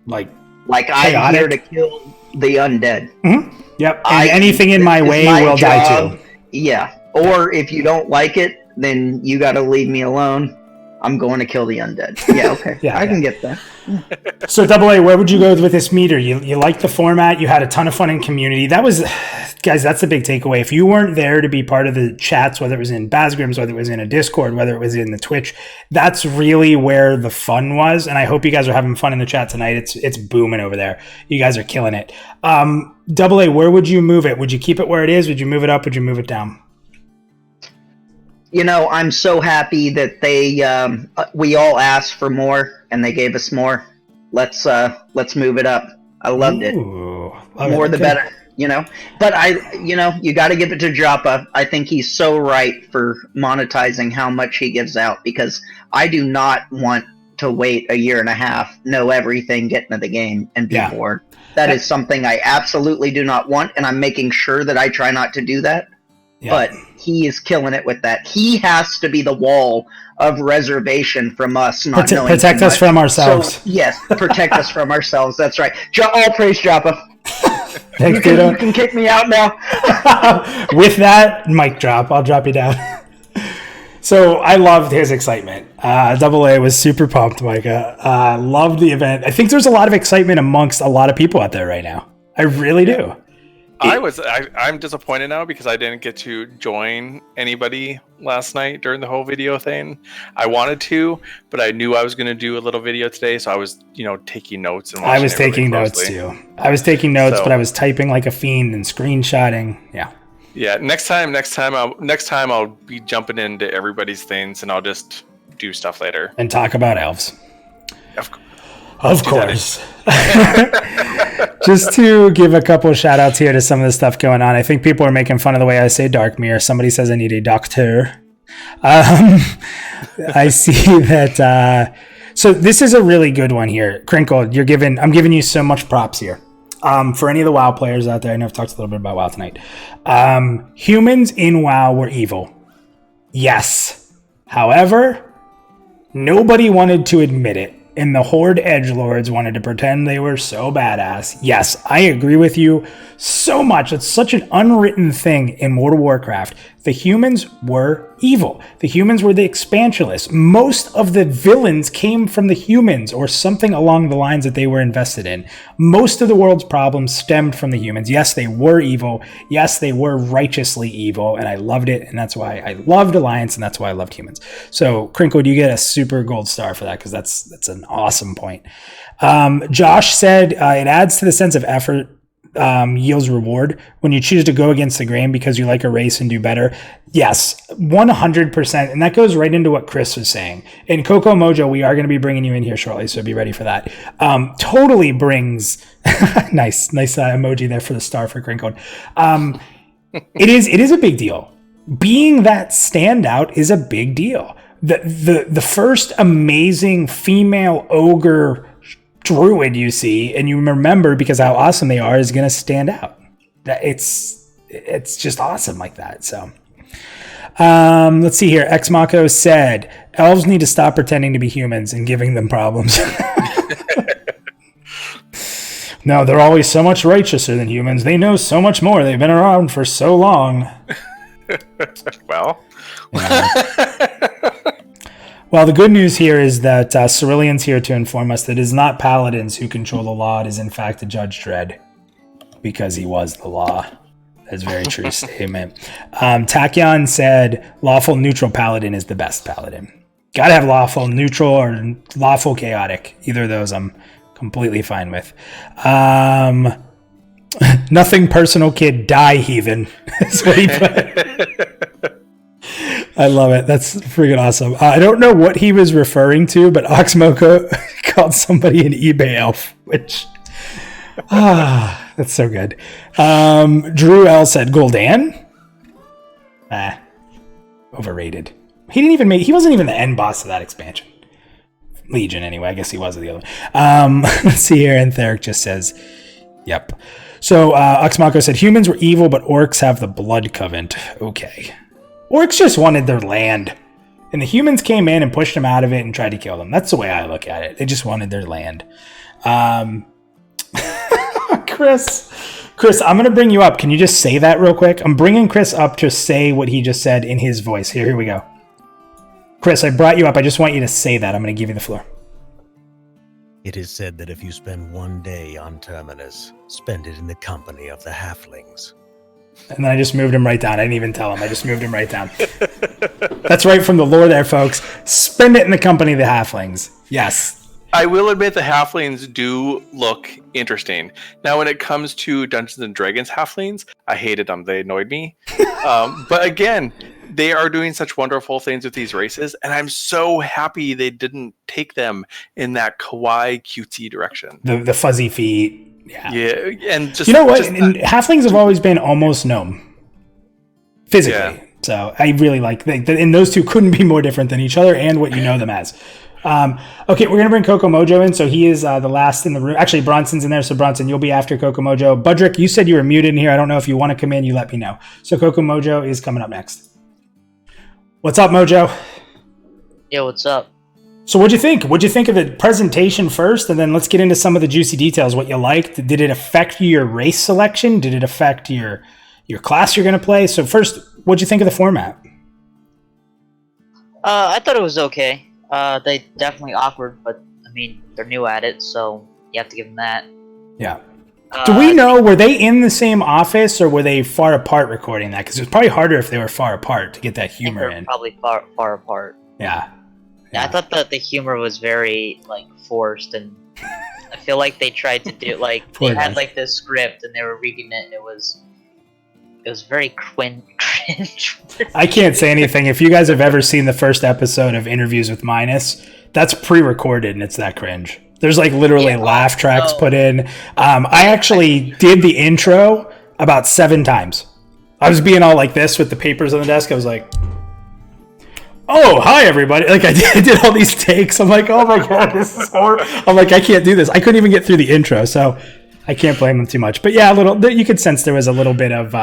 like I'm here to kill the undead. Mm-hmm. Yep. And anything in my way will die too. Yeah. Or if you don't like it, then you got to leave me alone. I'm going to kill the undead. Yeah, okay. I can get that. So, AA, where would you go with this meter? You liked the format. You had a ton of fun in community. That was, guys, that's the big takeaway. If you weren't there to be part of the chats, whether it was in Basgrims, whether it was in a Discord, whether it was in the Twitch, that's really where the fun was. And I hope you guys are having fun in the chat tonight. It's booming over there. You guys are killing it. AA, where would you move it? Would you keep it where it is? Would you move it up? Would you move it down? You know, I'm so happy that we all asked for more and they gave us more. Let's move it up. I loved it. More the better, you know. But you got to give it to Joppa. I think he's so right for monetizing how much he gives out, because I do not want to wait a year and a half, know everything, get into the game, and be bored. That is something I absolutely do not want, and I'm making sure that I try not to do that. Yeah. But he is killing it with that. He has to be the wall of reservation from us, not knowing protect us from ourselves. So, yes, protect us from ourselves. That's right. All praise Joppa. Thanks, you can kick me out now. With that, mic drop. I'll drop you down. So I loved his excitement. AA was super pumped, Micah. Loved the event. I think there's a lot of excitement amongst a lot of people out there right now. I really do. I'm disappointed now because I didn't get to join anybody last night during the whole video thing. I wanted to, but I knew I was going to do a little video today, so I was, taking notes and watching. I was taking notes too. I was taking notes, but I was typing like a fiend and screenshotting. Yeah. Yeah. Next time I'll be jumping into everybody's things, and I'll just do stuff later and talk about elves. Of course. Just to give a couple of shout outs here to some of the stuff going on. I think people are making fun of the way I say dark mirror. Somebody says I need a doctor. I see that. So this is a really good one here. Crinkle, I'm giving you so much props here. For any of the WoW players out there, I know I've talked a little bit about WoW tonight. Humans in WoW were evil. Yes. However, nobody wanted to admit it. And the Horde edgelords wanted to pretend they were so badass. Yes, I agree with you so much. It's such an unwritten thing in World of Warcraft. The humans were evil. The humans were the expansionists. Most of the villains came from the humans, or something along the lines that they were invested in. Most of the world's problems stemmed from the humans. Yes, they were evil. Yes, they were righteously evil, and I loved it, and that's why I loved Alliance, and that's why I loved humans. So, Crinkle, you get a super gold star for that, because that's an awesome point. Josh said, it adds to the sense of effort yields reward when you choose to go against the grain because you like a race and do better. Yes, 100%. And that goes right into what Chris was saying. In Coco Mojo, we are going to be bringing you in here shortly, so be ready for that. Totally brings nice emoji there for the star for Crinkled. It is a big deal. Being that standout is a big deal. the first amazing female ogre druid you see, and you remember because how awesome they are, is going to stand out. It's just awesome like that. So let's see here. Ex Mako said elves need to stop pretending to be humans and giving them problems. No, they're always so much righteouser than humans. They know so much more. They've been around for so long. Well. Well, the good news here is that Cerulion's here to inform us that it is not paladins who control the law. It is, in fact, a Judge Dredd, because he was the law. That's a very true statement. Tachyon said lawful neutral paladin is the best paladin. Gotta have lawful neutral or lawful chaotic. Either of those I'm completely fine with. Nothing personal, kid. Die, heathen. That's what he put. I love it. That's freaking awesome. I don't know what he was referring to, but Oxmoco called somebody an eBay elf, which that's so good. Drew L said Gul'dan. Overrated. He wasn't even the end boss of that expansion. Legion, anyway. I guess he was the other one. Let's see here. And Theric just says, yep. So Oxmoco said humans were evil, but orcs have the blood covenant. Okay. Orcs just wanted their land. And the humans came in and pushed them out of it and tried to kill them. That's the way I look at it. They just wanted their land. Chris, I'm going to bring you up. Can you just say that real quick? I'm bringing Chris up to say what he just said in his voice. Here we go. Chris, I brought you up. I just want you to say that. I'm going to give you the floor. It is said that if you spend one day on Terminus, spend it in the company of the halflings. And then I just moved him right down. I didn't even tell him. I just moved him right down. That's right from the lore there, folks. Spend it in the company of the halflings. Yes. I will admit the halflings do look interesting. Now, when it comes to Dungeons and Dragons halflings, I hated them. They annoyed me. But again, they are doing such wonderful things with these races, and I'm so happy they didn't take them in that kawaii cutesy direction. The fuzzy feet. Yeah, and just you know what? Halflings have always been almost gnome physically, Yeah. So I really like. And those two couldn't be more different than each other, and what you know them as. Okay, we're gonna bring Coco Mojo in, so he is the last in the room. Actually, Bronson's in there, so Bronson, you'll be after Coco Mojo. Budrick, you said you were muted in here. I don't know if you want to come in. You let me know. So Coco Mojo is coming up next. What's up, Mojo? Yo, what's up? So what'd you think? What'd you think of the presentation first, and then let's get into some of the juicy details. What you liked? Did it affect your race selection? Did it affect your class you're going to play? So first, what'd you think of the format? I thought it was okay. They definitely awkward, but I mean they're new at it, so you have to give them that. Yeah. Do we know, were they in the same office or were they far apart recording that? Because it was probably harder if they were far apart to get that humor in. Probably far apart. Yeah. Yeah, I thought that the humor was very forced, and I feel like they tried to do they had this script and they were reading it. And it was very cringe. I can't say anything. If you guys have ever seen the first episode of Interviews with Minus, that's pre-recorded and it's that cringe. There's literally laugh tracks put in. I actually did the intro about 7 times. I was being all like this with the papers on the desk. I was like, oh, hi, everybody. I did all these takes. I'm like, oh, my God, this is horrible. I'm like, I can't do this. I couldn't even get through the intro, so I can't blame them too much. But, yeah, you could sense there was a little bit of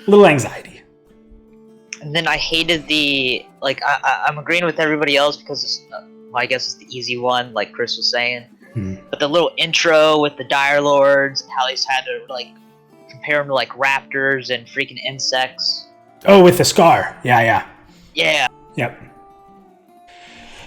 little anxiety. And then I hated the, I'm agreeing with everybody else because I guess it's the easy one, like Chris was saying. But the little intro with the Dire Lords and how he's had to, compare them to, raptors and freaking insects. Oh, with the scar. Yeah. Yeah. Yep.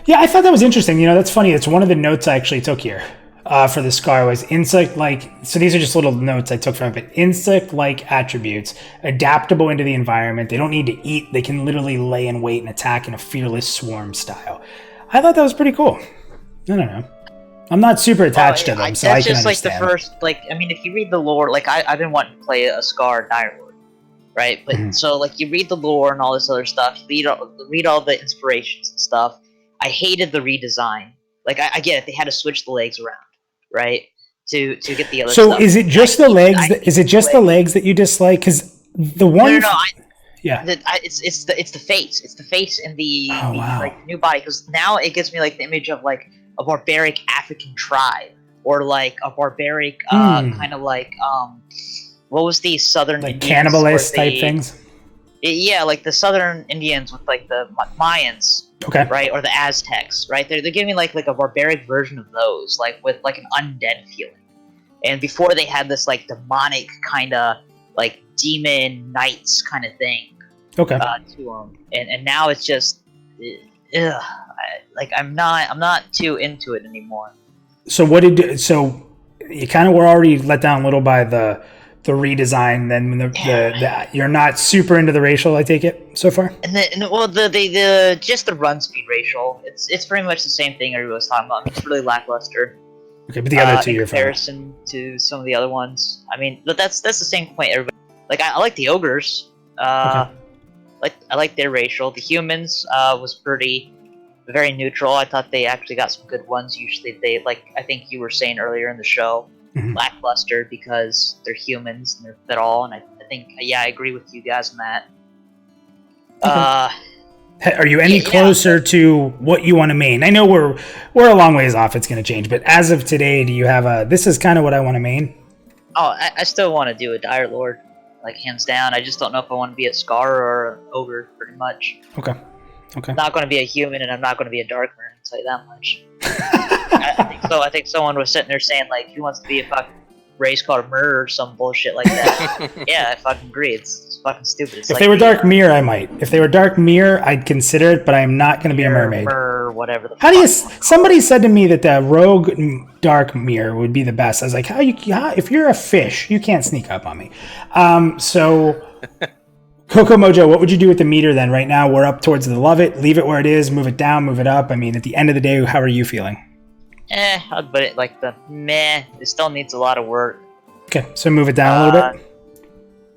Yeah, I thought that was interesting. That's funny. It's one of the notes I actually took here for the scar was insect-like. So these are just little notes I took from it. Insect-like attributes, adaptable into the environment. They don't need to eat. They can literally lay in wait and attack in a fearless swarm style. I thought that was pretty cool. I don't know. I'm not super attached to them, so I can understand. That's just the first, if you read the lore, I've been wanting to play a Scar Dire Lord, right? But so you read the lore and all this other stuff, read all the inspirations and stuff. I hated the redesign. I get it, they had to switch the legs around, right? To get the other stuff. So is it just the legs? Is it just the legs that you dislike? Because the one. No. Yeah. It's the face. It's the face and the wow. like new body, because now it gives me like the image of like a barbaric African tribe, or like a barbaric kind of like what was the southern like Indians, cannibalist type things? Yeah, like the southern Indians with like the Mayans. Okay. Right, or the Aztecs, right? They're giving me like a barbaric version of those, like with like an undead feeling. And before they had this like demonic kind of like demon knights kind of thing. Okay. To them, and now it's just, I'm not too into it anymore. So so you kind of were already let down a little by the redesign. Then when the you're not super into the racial, I take it so far. And the just the run speed racial, it's pretty much the same thing everybody was talking about. It's really lackluster. Okay, but the other two in you're fine. comparison to some of the other ones. I mean, but that's the same point. Everybody like I like the ogres. I like their racial. The humans was very neutral. I thought they actually got some good ones. Usually they, like I think you were saying earlier in the show, lackluster because they're humans and they're all. And I think I agree with you guys on that. Are you any closer to what you want to main? I know we're a long ways off. It's going to change, but as of today, do you have this is kind of what I want to main? Oh, I still want to do a Dire Lord, like hands down. I just don't know if I want to be a Scar or an Ogre, pretty much. Okay. I'm not going to be a human, and I'm not going to be a Dark Mirror, I'll tell you that much. I think someone was sitting there saying, like, who wants to be a fucking race called a Mirror or some bullshit like that. Yeah, I fucking agree. It's fucking stupid. It's if like they were Dark Mirror, I might. If they were Dark Mirror, I'd consider it, but I'm not going to be a mermaid. Mirror, whatever the How do you? Somebody said to me that the rogue Dark Mirror would be the best. I was like, if you're a fish, you can't sneak up on me. So, Coco Mojo, what would you do with the meter then? Right now, we're up towards the love it, leave it where it is, move it down, move it up. I mean, at the end of the day, how are you feeling? I'd put it like the meh. It still needs a lot of work. Okay, so move it down a little bit.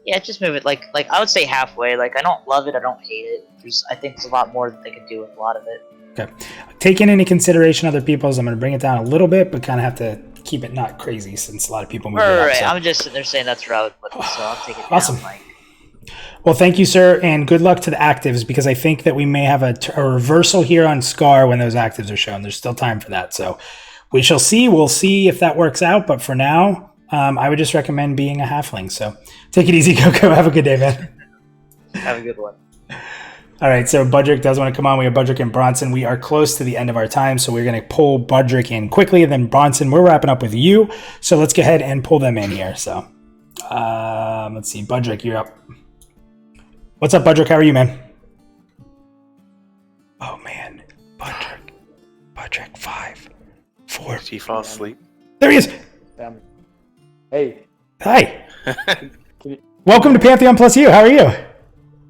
Yeah, just move it like I would say halfway. Like I don't love it, I don't hate it. I think there's a lot more that they could do with a lot of it. Okay, taking into consideration other people's, I'm going to bring it down a little bit, but kind of have to keep it not crazy since a lot of people move it up. Right. So. I'm just sitting there saying that's where I would put it, so I'll take it Awesome. down. Like, well, thank you, sir, and good luck to the actives, because I think that we may have a reversal here on Scar when those actives are shown. There's still time for that, so we shall see. We'll see if that works out, but for now, I would just recommend being a halfling. So take it easy, Coco. Have a good day, man. Have a good one. All right, so Budrick does want to come on. We have Budrick and Bronson. We are close to the end of our time, so we're going to pull Budrick in quickly, and then Bronson, we're wrapping up with you. So let's go ahead and pull them in here. So let's see. Budrick, you're up. What's up, Budrick? How are you, man? Oh, man. Budrick, 5, 4. Did he fall asleep? There he is. Hey. Hi. Welcome to Pantheon PlusYou. How are you?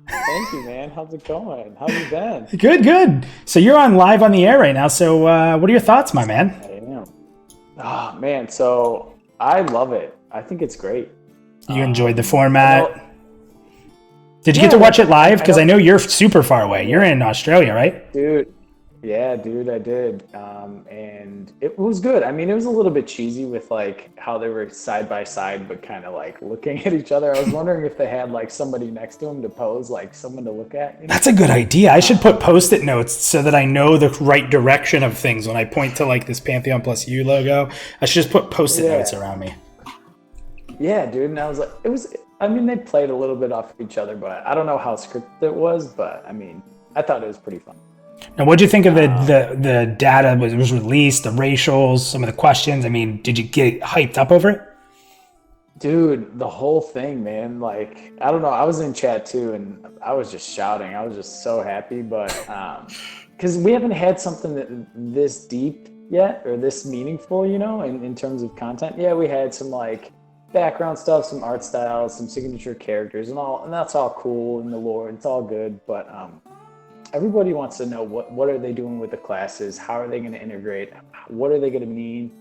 Thank you, man. How's it going? How you been? Good. So you're on live on the air right now. So what are your thoughts, my man? I am. Oh, man. So I love it. I think it's great. You enjoyed the format. Did you get to watch it live? Because I know you're super far away. You're in Australia, right? Dude. Yeah, dude, I did. And it was good. I mean, it was a little bit cheesy with like how they were side by side, but kind of like looking at each other. I was wondering if they had like somebody next to them to pose, like someone to look at. You know? That's a good idea. I should put Post-it notes so that I know the right direction of things when I point to like this Pantheon PlusYou logo. I should just put Post-it notes around me. Yeah, dude. And I was like, I mean, they played a little bit off each other, but I don't know how scripted it was, but I mean, I thought it was pretty fun. Now, what do you think of the data was released, the racials, some of the questions? I mean, did you get hyped up over it? Dude, the whole thing, man. Like, I don't know. I was in chat too, and I was just shouting. I was just so happy, but because we haven't had something this deep yet or this meaningful, you know, in terms of content. Yeah, we had some like background stuff, some art styles, some signature characters, and that's all cool in the lore. It's all good, but everybody wants to know what are they doing with the classes, how are they going to integrate, what are they going to mean,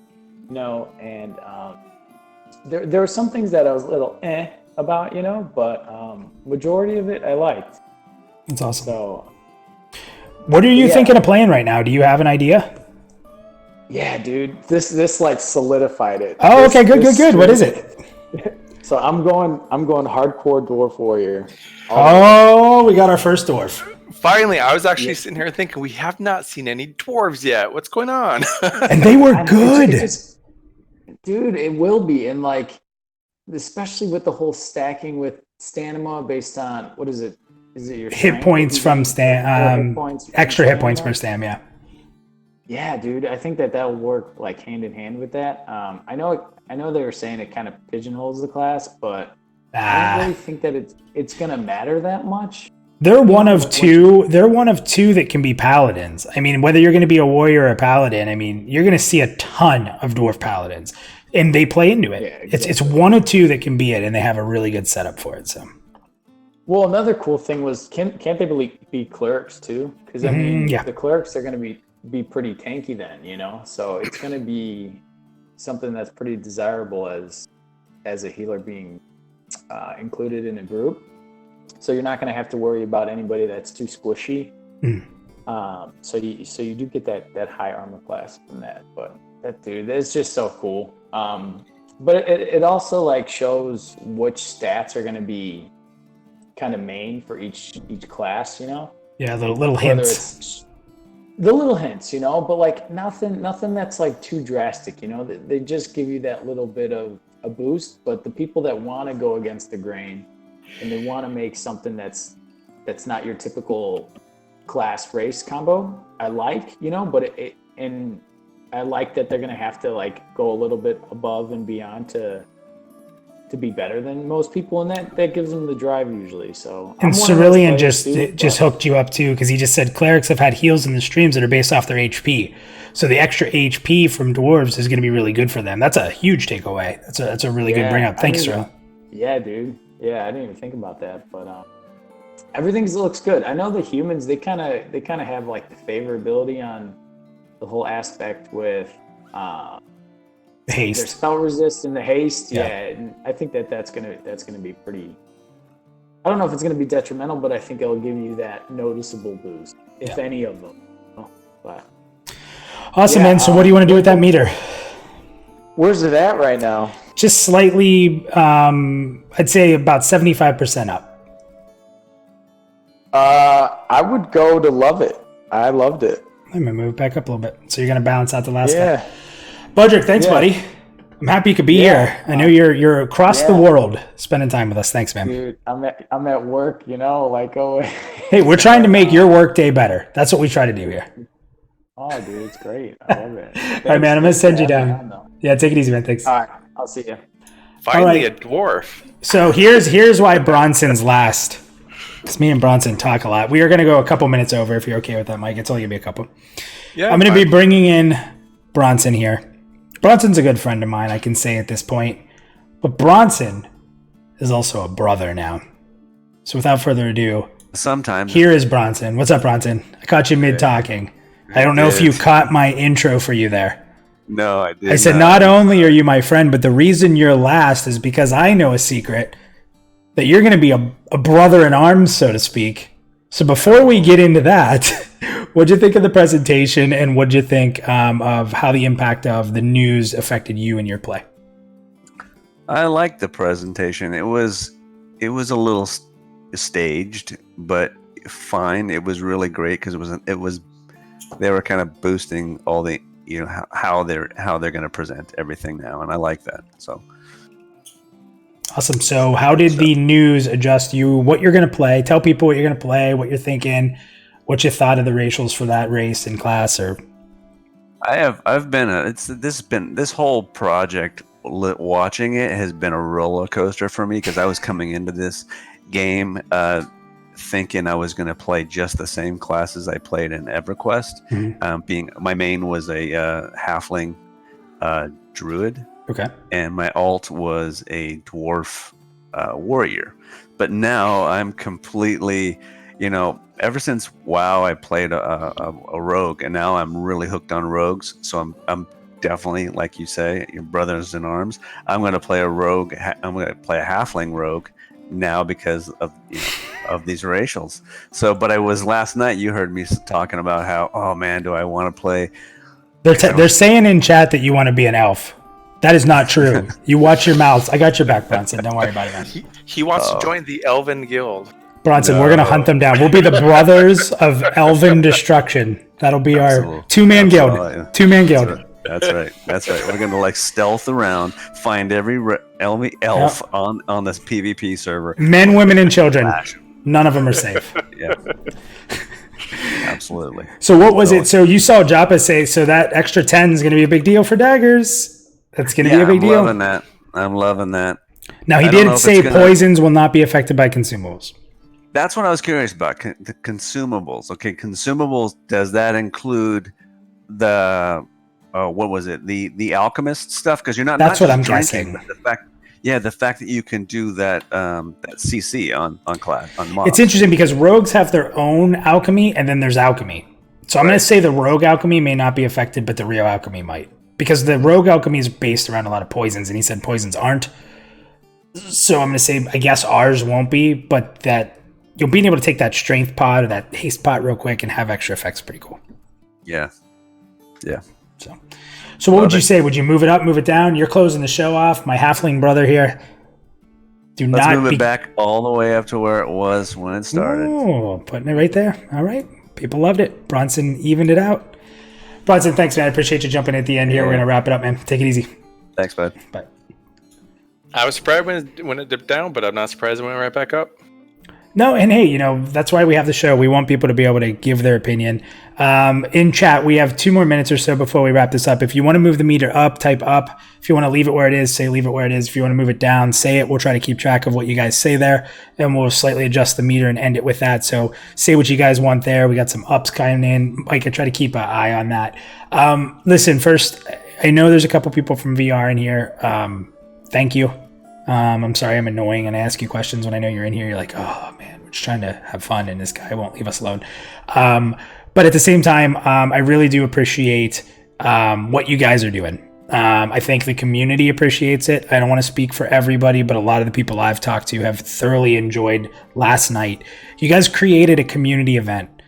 you know, and there were some things that I was a little about, you know, but majority of it I liked. That's awesome. So what are you thinking of playing right now? Do you have an idea? Yeah, dude, this like solidified it. Oh, okay, good. What is it? So I'm going hardcore dwarf warrior. Oh, we got our first dwarf. Finally, I was actually sitting here thinking we have not seen any dwarves yet. What's going on? And they were good. Dude, it will be. And like, especially with the whole stacking with stamina based on, what is it? Is it your hit points from stam? Extra hit points per stam, yeah. Yeah, dude. I think that will work like hand in hand with that. I know they were saying it kind of pigeonholes the class, but I don't really think that it's gonna matter that much. They're one of two. They're one of two that can be paladins. I mean, whether you're going to be a warrior or a paladin, I mean, you're going to see a ton of dwarf paladins, and they play into it. Yeah, exactly. It's one of two that can be it, and they have a really good setup for it. So, well, another cool thing was can't they be clerics too? Because I mean, the clerics are going to be pretty tanky then, you know. So it's going to be something that's pretty desirable as a healer being included in a group. So you're not going to have to worry about anybody that's too squishy. So you do get that high armor class from that. But that dude, it's just so cool. But it also like shows which stats are going to be kind of main for each class, you know? Yeah, the little hints. The little hints, you know, but like nothing that's like too drastic, you know? They just give you that little bit of a boost. But the people that want to go against the grain and they want to make something that's not your typical class race combo, I like, you know, but and I like that they're going to have to like go a little bit above and beyond to be better than most people, and that gives them the drive usually. So and Cerulean just hooked you up too, because he just said clerics have had heals in the streams that are based off their HP. So the extra HP from dwarves is going to be really good for them. That's a huge takeaway. That's a really good bring up. Thanks, Cerulean. Yeah, dude. Yeah, I didn't even think about that, but everything looks good. I know the humans they kind of have like the favorability on the whole aspect with haste, their spell resist and the haste. Yeah, and I think that's gonna be pretty. I don't know if it's gonna be detrimental, but I think it'll give you that noticeable boost, if any of them. But awesome, man. So what do you want to do with that meter? Where's it at right now? Just slightly, I'd say about 75% up. I would go to love it. I loved it. I'm going to move back up a little bit. So you're going to balance out the last guy. Budrick, thanks, buddy. I'm happy you could be here. I know you're across the world spending time with us. Thanks, man. Dude, I'm at work, you know, like, Hey, we're trying to make your work day better. That's what we try to do here. Oh, dude, it's great. I love it. All right, man. I'm going to send you down. Yeah, take it easy, man. Thanks. All right. I'll see you. Finally, a dwarf. So here's why Bronson's last. Because me and Bronson talk a lot. We are going to go a couple minutes over if you're okay with that, Mike. It's only going to be a couple. Yeah, I'm going to be bringing in Bronson here. Bronson's a good friend of mine, I can say at this point. But Bronson is also a brother now. So without further ado, sometimes here is Bronson. What's up, Bronson? I caught you mid-talking. I don't know if you caught my intro for you there. No, I did. I said, not only are you my friend, but the reason you're last is because I know a secret that you're going to be a brother in arms, so to speak. So before we get into that, what'd you think of the presentation, and what'd you think of how the impact of the news affected you and your play? I liked the presentation. It was a little staged, but fine. It was really great because they were kind of boosting all the, you know, how they're going to present everything now, and I like that. So awesome. So how did the news adjust you? What you're going to play? Tell people what you're going to play, what you're thinking, what you thought of the racials for that race in class. Or this whole project, watching it has been a roller coaster for me, because I was coming into this game thinking I was going to play just the same classes I played in EverQuest. Mm-hmm. Being my main was a halfling druid, okay, and my alt was a dwarf warrior. But now I'm completely, you know, ever since WoW I played a rogue, and now I'm really hooked on rogues. So I'm definitely, like you say, your brothers in arms. I'm going to play a rogue. I'm going to play a halfling rogue now because of, you know, of these racials. So, but I was last night, you heard me talking about how, oh man, do I want to play? They're saying in chat that you want to be an elf. That is not true. You watch your mouths. I got your back, Bronson. Don't worry about it, man. He wants to join the Elven Guild. Bronson, we're going to hunt them down. We'll be the brothers of Elven Destruction. That'll be our two-man guild. Two-man guild. That's right. We're going to like stealth around, find every elf on this PvP server. Men, women, and children. None of them are safe. Yeah. Absolutely. So what was it? So you saw Joppa say, so that extra 10 is going to be a big deal for daggers. That's going to be a big deal. I'm loving that. Now, he did say poisons will not be affected by consumables. That's what I was curious about. The consumables. Okay, consumables, does that include the, what was it? The alchemist stuff? Because you're not That's not what I'm drinking, guessing. The fact that you can do that CC on mobs. It's interesting because rogues have their own alchemy, and then there's alchemy. So I'm going to say the rogue alchemy may not be affected, but the real alchemy might. Because the rogue alchemy is based around a lot of poisons, and he said poisons aren't. So I'm going to say, I guess ours won't be, but that you'll be able to take that strength pot or that haste pot real quick and have extra effects. Pretty cool. Yeah. So what would you say? Would you move it up, move it down? You're closing the show off. My halfling brother here. Let's move it back all the way up to where it was when it started. Oh, putting it right there. All right. People loved it. Bronson evened it out. Bronson, thanks, man. I appreciate you jumping at the end here. We're going to wrap it up, man. Take it easy. Thanks, bud. Bye. I was surprised when it dipped down, but I'm not surprised it went right back up. No, and hey, that's why we have the show. We want people to be able to give their opinion. In chat, we have 2 more minutes or so before we wrap this up. If you want to move the meter up, type up. If you want to leave it where it is, say leave it where it is. If you want to move it down, say it. We'll try to keep track of what you guys say there, and we'll slightly adjust the meter and end it with that. So say what you guys want there. We got some ups coming in. Mike, I try to keep an eye on that. Listen, first, I know there's a couple people from VR in here. Thank you. I'm sorry I'm annoying and I ask you questions when I know you're in here. You're like, oh man, we're just trying to have fun and this guy won't leave us alone. But at the same time, I really do appreciate what you guys are doing. I think the community appreciates it. I don't want to speak for everybody, but a lot of the people I've talked to have thoroughly enjoyed last night. You guys created a community event.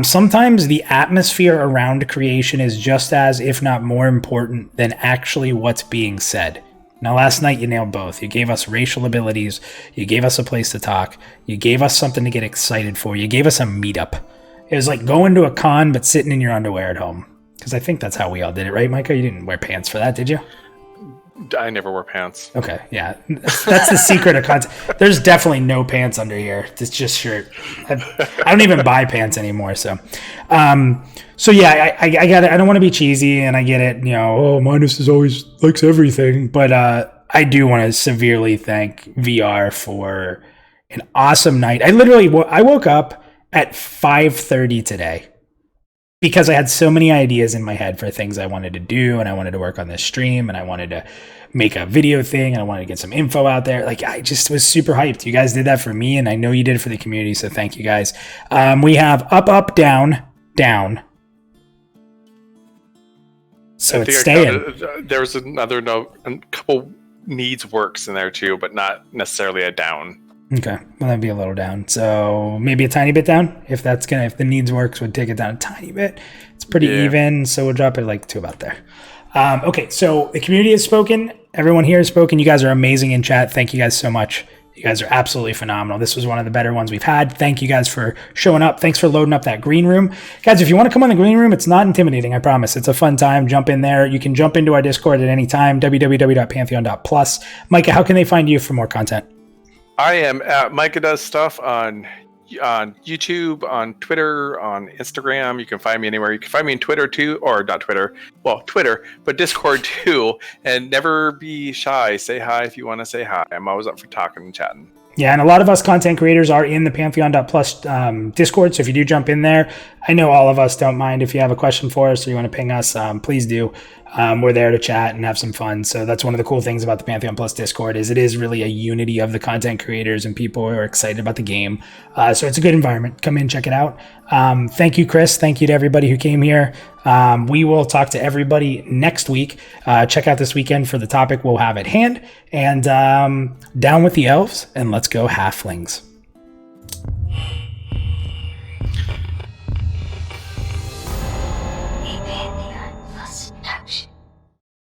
Sometimes the atmosphere around creation is just as, if not more important than actually what's being said. Now, last night you nailed both. You gave us racial abilities. You gave us a place to talk. You gave us something to get excited for. You gave us a meetup. It was like going to a con, but sitting in your underwear at home. Because I think that's how we all did it, right, Micah? You didn't wear pants for that, did you? I never wore pants. Okay, yeah. That's the secret of content. There's definitely no pants under here. It's just shirt. I don't even buy pants anymore, so... So yeah, I got it. I don't want to be cheesy, and I get it. Minus is always likes everything, but I do want to severely thank VR for an awesome night. I woke up at 5:30 today because I had so many ideas in my head for things I wanted to do, and I wanted to work on this stream, and I wanted to make a video thing, and I wanted to get some info out there. Like, I just was super hyped. You guys did that for me, and I know you did it for the community, so thank you guys. We have up, down, down. So it's staying. There was another note, a couple needs works in there too, but not necessarily a down. Okay, well that'd be a little down. So maybe a tiny bit down. If the needs works would take it down a tiny bit. It's pretty even, so we'll drop it like to about there. Okay, so the community has spoken. Everyone here has spoken. You guys are amazing in chat. Thank you guys so much. You guys are absolutely phenomenal. This was one of the better ones we've had. Thank you guys for showing up. Thanks for loading up that green room. Guys, if you want to come on the green room, it's not intimidating, I promise. It's a fun time. Jump in there. You can jump into our Discord at any time, www.pantheon.plus. Micah, how can they find you for more content? I am at MicaDoesStuff on YouTube, on Twitter, on Instagram. You can find me anywhere. You can find me on Twitter too, or not Twitter. Well, Twitter, but Discord too. And never be shy. Say hi if you want to say hi. I'm always up for talking and chatting. Yeah, and a lot of us content creators are in the Pantheon.plus Discord, so if you do jump in there, I know all of us don't mind if you have a question for us or you want to ping us, please do. We're there to chat and have some fun. So that's one of the cool things about the Pantheon Plus Discord is it is really a unity of the content creators and people who are excited about the game. So it's a good environment. Come in, check it out. Thank you, Chris. Thank you to everybody who came here. We will talk to everybody next week. Check out this weekend for the topic we'll have at hand. And down with the elves, and let's go halflings.